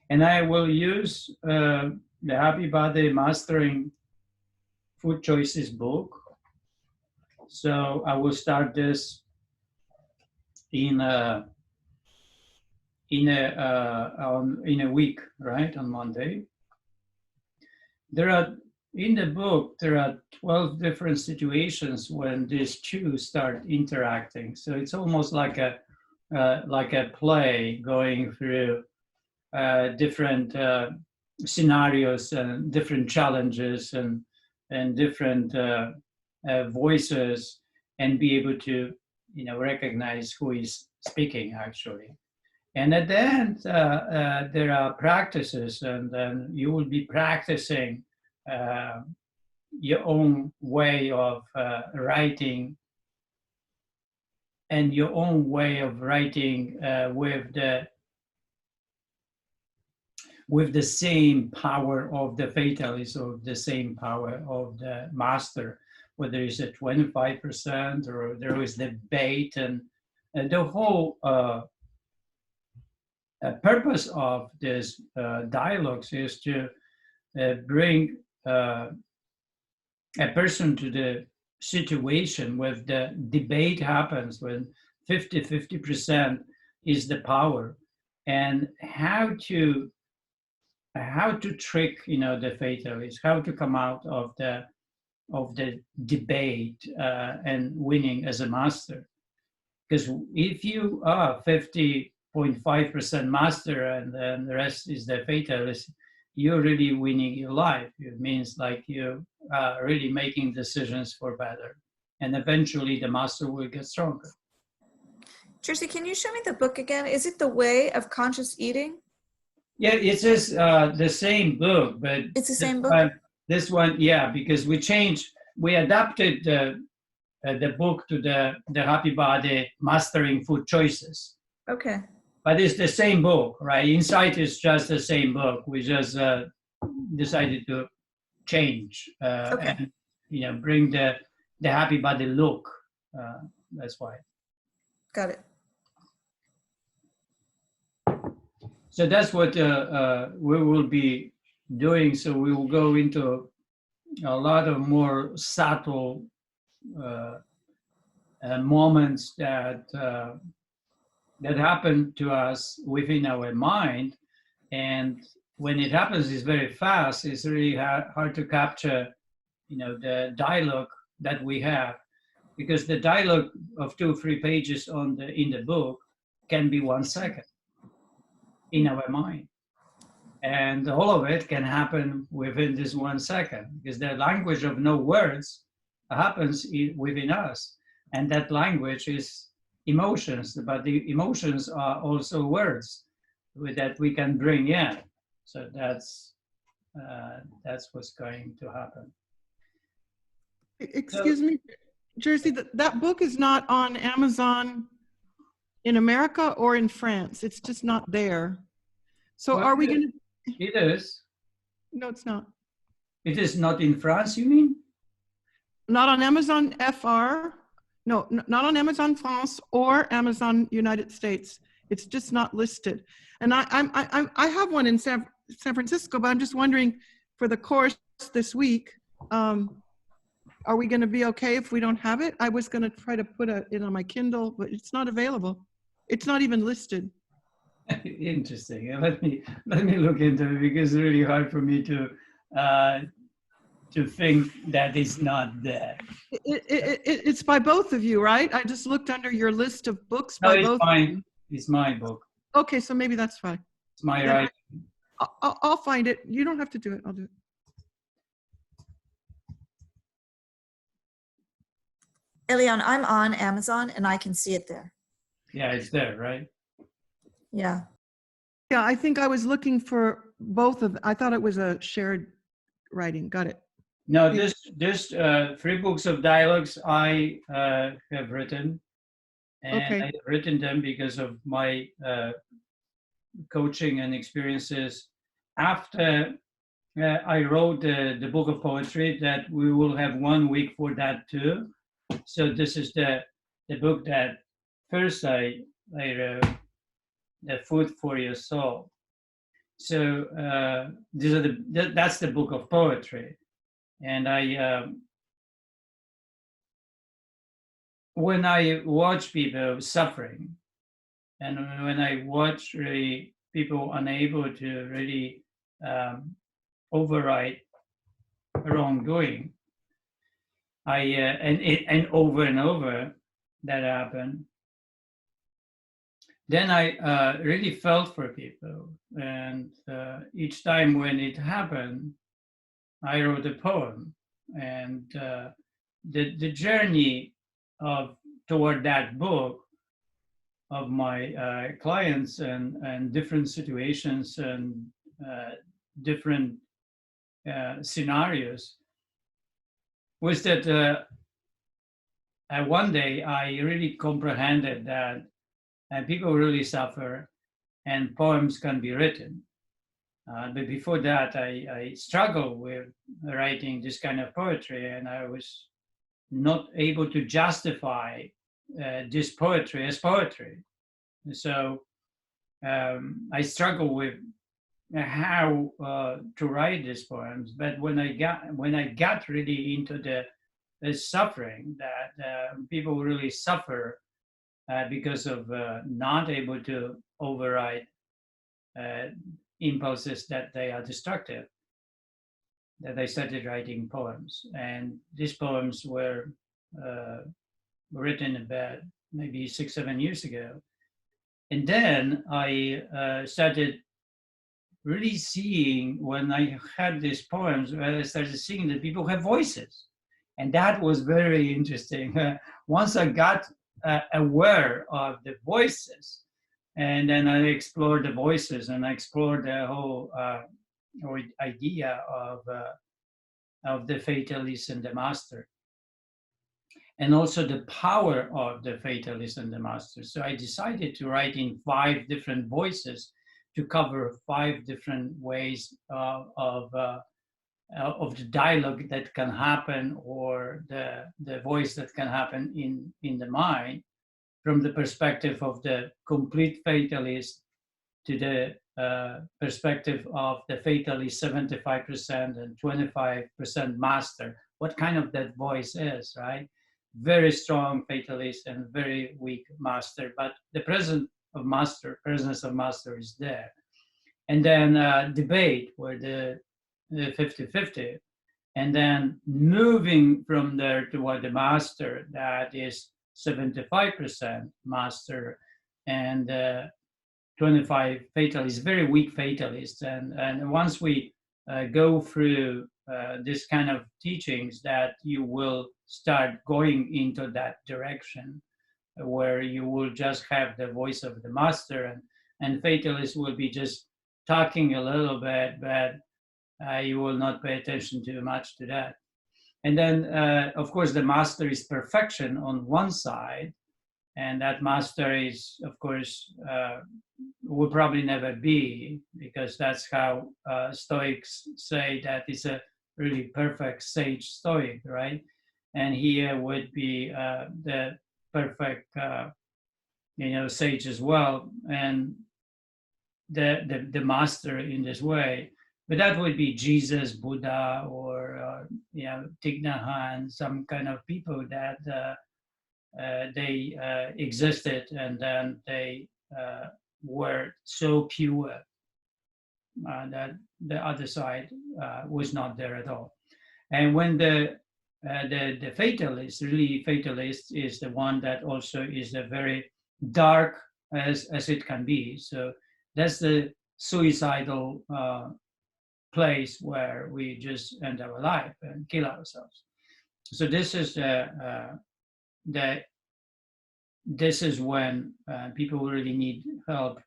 And I will use the Happy Body Mastering Food Choices book. So I will start this in a week, right, on Monday. In the book, there are 12 different situations when these two start interacting. So it's almost like a play going through different scenarios and different challenges and different voices, and be able to recognize who is speaking actually. And at the end, there are practices, and then you will be practicing your own way of writing, and your own way of writing with the same power of the fatalist, or the same power of the master, whether it's a 25% or there is debate, and the whole purpose of this dialogues is to bring a person to the situation where the debate happens, when 50% is the power, and how to trick the fatalist, how to come out of the debate and winning as a master. Because if you are 50.5% master and then the rest is the fatalist, you're really winning your life. It means like you are really making decisions for better, and eventually the master will get stronger.
Jersey, can you show me the book again? Is it The Way of Conscious Eating?
Yeah, it says the same book, but
it's the same book.
This one, yeah, because we adapted the book to the Happy Body Mastering Food Choices.
Okay.
But it's the same book, right? Inside is just the same book. We just decided to change and bring the Happy Body look. That's why.
Got it.
So that's what we will be doing. So we will go into a lot of more subtle moments that happen to us within our mind, And when it happens, it's very fast. It's really hard to capture, the dialogue that we have, because the dialogue of 2 or 3 pages in the book can be 1 second in our mind. And all of it can happen within this 1 second, because the language of no words happens within us. And that language is emotions, but the emotions are also words that we can bring in. So that's what's going to happen.
Excuse me, Jersey, that book is not on Amazon in America or in France. It's just not there. So
Well,
are we going to?
It is.
No, it's not.
It is not in France, you mean?
Not on Amazon FR. No, not on Amazon France or Amazon United States. It's just not listed. And I have one in San Francisco, but I'm just wondering, for the course this week, are we going to be okay if we don't have it? I was going to try to put it on my Kindle, but it's not available. It's not even listed.
Interesting. Let me look into it, because it's really hard for me to think that it's not there.
It's by both of you, right? I just looked under your list of books
No,
by
it's
both.
mine. It's my book.
Okay, so maybe that's fine.
It's my
Yeah,
writing.
I'll find it. You don't have to do it. I'll do it.
Eliane, I'm on Amazon and I can see it there.
Yeah, it's there, right?
Yeah.
Yeah, I think I was looking for both of them. I thought it was a shared writing. Got it.
No, this 3 books of dialogues I have written, and
Okay.
I've written them because of my coaching and experiences. After I wrote the book of poetry, that we will have 1 week for that too. So this is the book that first I wrote, The Food for Your Soul. So these are that's the book of poetry. And when I watch people suffering, and when I watch really people unable to really override wrongdoing, and over that happened, then I really felt for people. And each time when it happened, I wrote a poem. And the journey toward that book of my clients and different situations and different scenarios was that one day I really comprehended that people really suffer and poems can be written. But before that, I struggled with writing this kind of poetry, and I was not able to justify this poetry as poetry. So I struggled with how to write these poems. But when I got really into the suffering that people really suffer because of not able to override impulses that they are destructive, that I started writing poems. And these poems were written about maybe 6-7 years ago. And then I started really seeing, when I had these poems, I started seeing that people have voices. And that was very interesting. Once I got aware of the voices, and then I explored the voices, and I explored the whole idea of the fatalist and the master, and also the power of the fatalist and the master. So I decided to write in 5 different voices to cover 5 different ways of the dialogue that can happen, or the voice that can happen in the mind, from the perspective of the complete fatalist to the perspective of the fatalist 75% and 25% master. What kind of that voice is, right? Very strong fatalist and very weak master, but the presence of master is there. and then debate where the 50-50, and then moving from there toward the master, that is 75% master and 25 fatalists, very weak fatalists. And once we go through this kind of teachings, that you will start going into that direction where you will just have the voice of the master, and fatalists will be just talking a little bit, but you will not pay attention too much to that. And then, of course, the master is perfection on one side, and that master is, of course, will probably never be, because that's how Stoics say that is a really perfect sage Stoic, right? And here would be the perfect, sage as well, and the master in this way. But that would be Jesus, Buddha, or Thich Nhat Hanh, some kind of people that they existed, and then they were so pure that the other side was not there at all. And when the fatalist, really fatalist, is the one that also is a very dark as it can be. So that's the suicidal place where we just end our life and kill ourselves. So this is this is when people really need help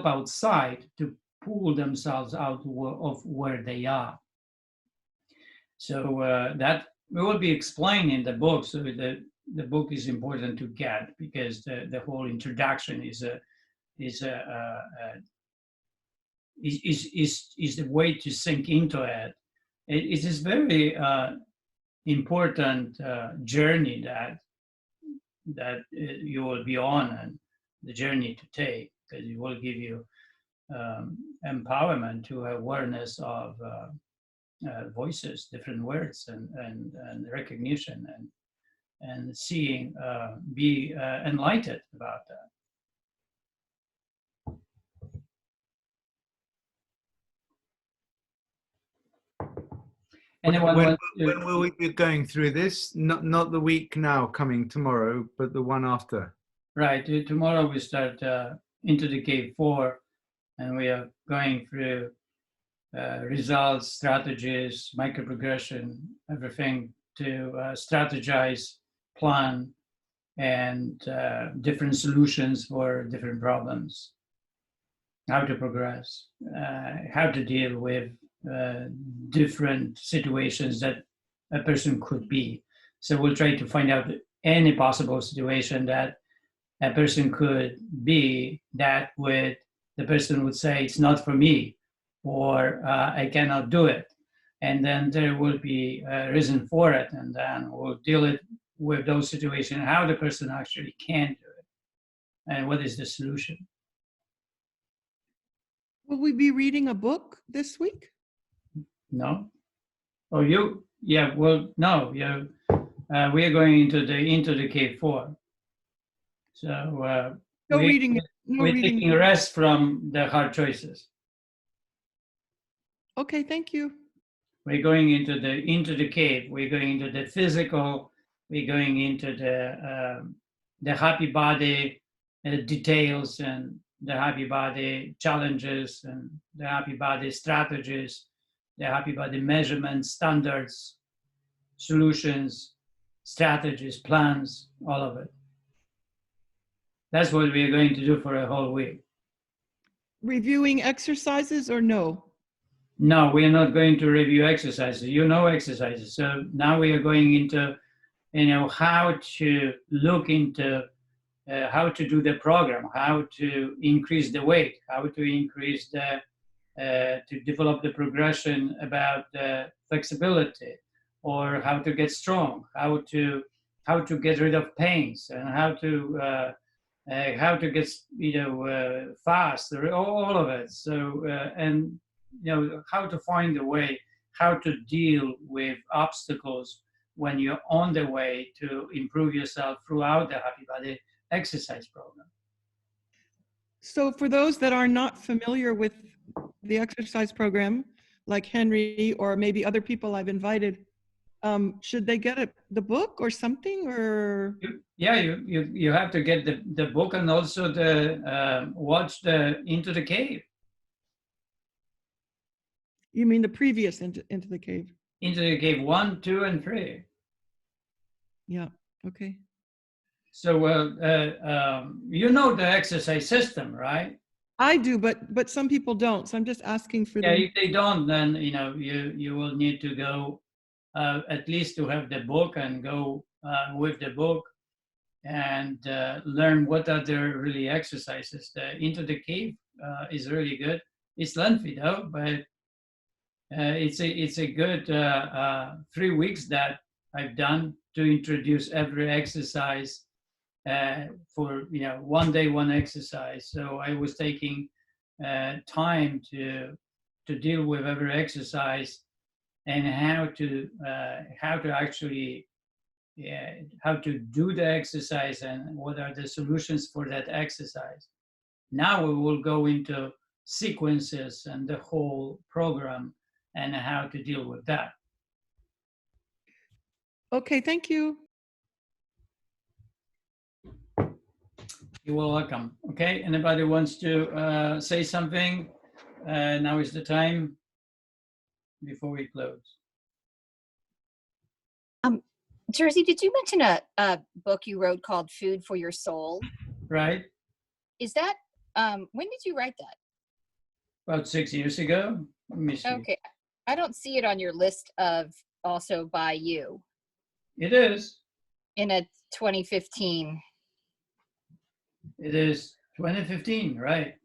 outside to pull themselves out of where they are. So that will be explained in the book. So the book is important to get, because the whole introduction is the way to sink into it. It is very important journey that you will be on, and the journey to take, because it will give you empowerment to awareness of voices, different words, and recognition, and seeing, be enlightened about that.
When will we be going through this? Not the week now coming tomorrow, but the one after.
Right. Tomorrow we start into the Cave 4, and we are going through results, strategies, micro-progression, everything to strategize, plan, and different solutions for different problems. How to progress, how to deal with different situations that a person could be. So we'll try to find out any possible situation that a person could be, that the person would say, it's not for me, or I cannot do it. And then there will be a reason for it, and then we'll deal with those situations, how the person actually can do it, and what is the solution.
Will we be reading a book this week?
No? Oh, you? Yeah, well, no, yeah. We are going into the Cave 4. So we're taking a rest from the hard choices.
Okay, thank you.
We're going into the cave. We're going into the physical. We're going into the happy body details, and the happy body challenges, and the happy body strategies, the happy body measurements, standards, solutions, strategies, plans, all of it. That's what we're going to do for a whole week.
Reviewing exercises or no?
No, we are not going to review exercises. You know exercises. So now we are going into, how to look into how to do the program, how to increase the weight, how to increase to develop the progression about flexibility, or how to get strong, how to get rid of pains, and how to get fast, all of it. So and how to find a way, how to deal with obstacles when you're on the way to improve yourself throughout the Happy Body exercise program.
So for those that are not familiar with the exercise program, like Henry or maybe other people I've invited, should they get the book or something, or?
Yeah, you have to get the book and also watch the Into the Cave.
You mean the previous Into the Cave?
Into the Cave 1, 2, and 3.
Yeah, okay.
So, you know the exercise system, right?
I do, but some people don't. So I'm just asking for
Yeah,
them.
if they don't, then you will need to go at least to have the book and go with the book and learn what are the really exercises. The Into the Cave is really good. It's lengthy though, but it's a good 3 weeks that I've done to introduce every exercise for 1 day, one exercise. So I was taking time to deal with every exercise and how to actually how to do the exercise and what are the solutions for that exercise. Now we will go into sequences and the whole program and how to deal with that.
Okay, thank you.
You're welcome. Okay, anybody wants to say something? Now is the time before we close.
Jersey, did you mention a book you wrote called Food for Your Soul?
Right,
Is that, when did you write that?
about 6 years ago. Let me see.
Okay, I don't see it on your list of also by you
It is.
in a 2015.
It is 2015, right?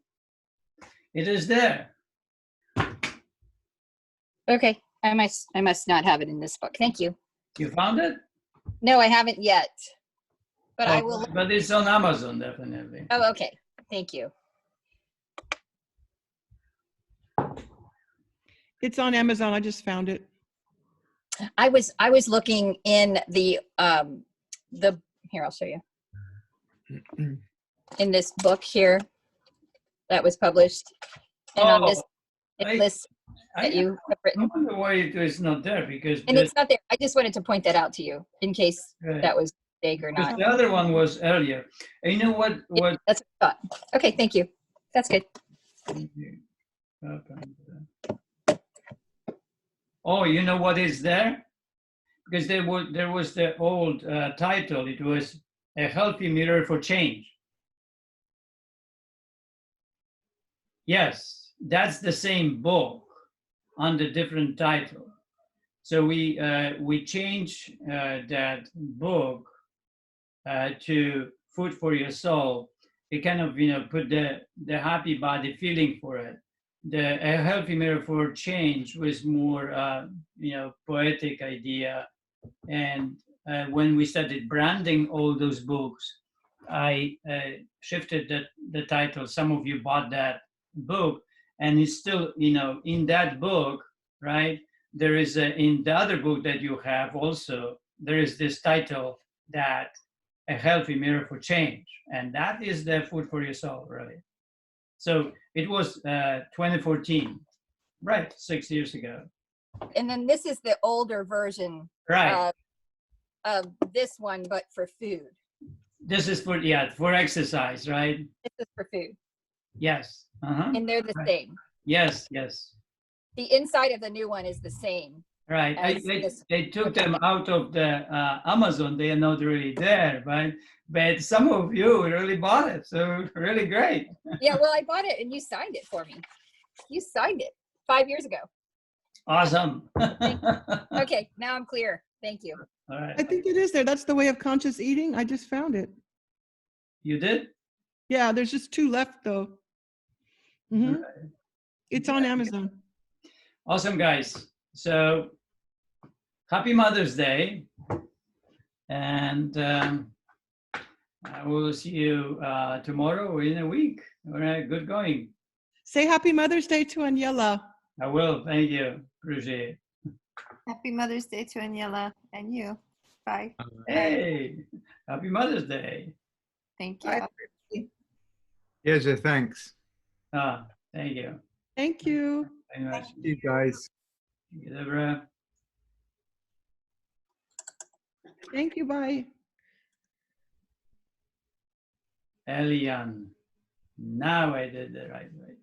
It is there.
Okay, I must not have it in this book. Thank you.
You found it?
No, I haven't yet, but I will.
But it's on Amazon, definitely.
Oh, okay. Thank you.
It's on Amazon. I just found it.
I was looking in the here, I'll show you. In this book here that was published, and on this list that you have written.
I wonder why it is not there, because
And it's not there. I just wanted to point that out to you in case that was mistake or not.
The other one was earlier. And you know what?
Yeah, that's what I thought. Okay, thank you. That's good.
Oh, you know what is there? Because there was the old title. It was A Healthy Mirror for Change. Yes, that's the same book under different title. So we changed that book to Food for Your Soul. It kind of put the happy body feeling for it. A Healthy Mirror for Change was more poetic idea. And when we started branding all those books, I shifted the title. Some of you bought that book, and it's still in that book, right? There is in the other book that you have also, there is this title that A Healthy Mirror for Change, and that is the Food for Your Soul, really. So it was 2014, right? 6 years ago.
And then this is the older version,
right,
of this one, but for food.
This is for exercise, right?
This is for food.
Yes.
And they're the same.
Yes, yes.
The inside of the new one is the same.
Right. They took them out of the Amazon. They are not really there, right? But some of you really bought it, so really great.
Yeah, well, I bought it and you signed it for me. You signed it 5 years ago.
Awesome.
Okay, now I'm clear. Thank you.
All right.
I think it is there. That's The Way of Conscious Eating. I just found it.
You did?
Yeah, there's just 2 left though. Mm-hmm.
Okay.
It's on Amazon.
Awesome, guys. So happy Mother's Day. And I will see you tomorrow or in a week. All right, good going.
Say Happy Mother's Day to Aniela.
I will. Thank you. Appreciate it.
Happy Mother's Day to Aniela and you. Bye.
Hey, happy Mother's Day.
Thank you.
Bye.
Jerzy, thanks.
Ah, thank you.
Thank you.
Very much.
See you guys.
Thank you, Deborah.
Thank you. Bye.
Elian. Now I did the right way.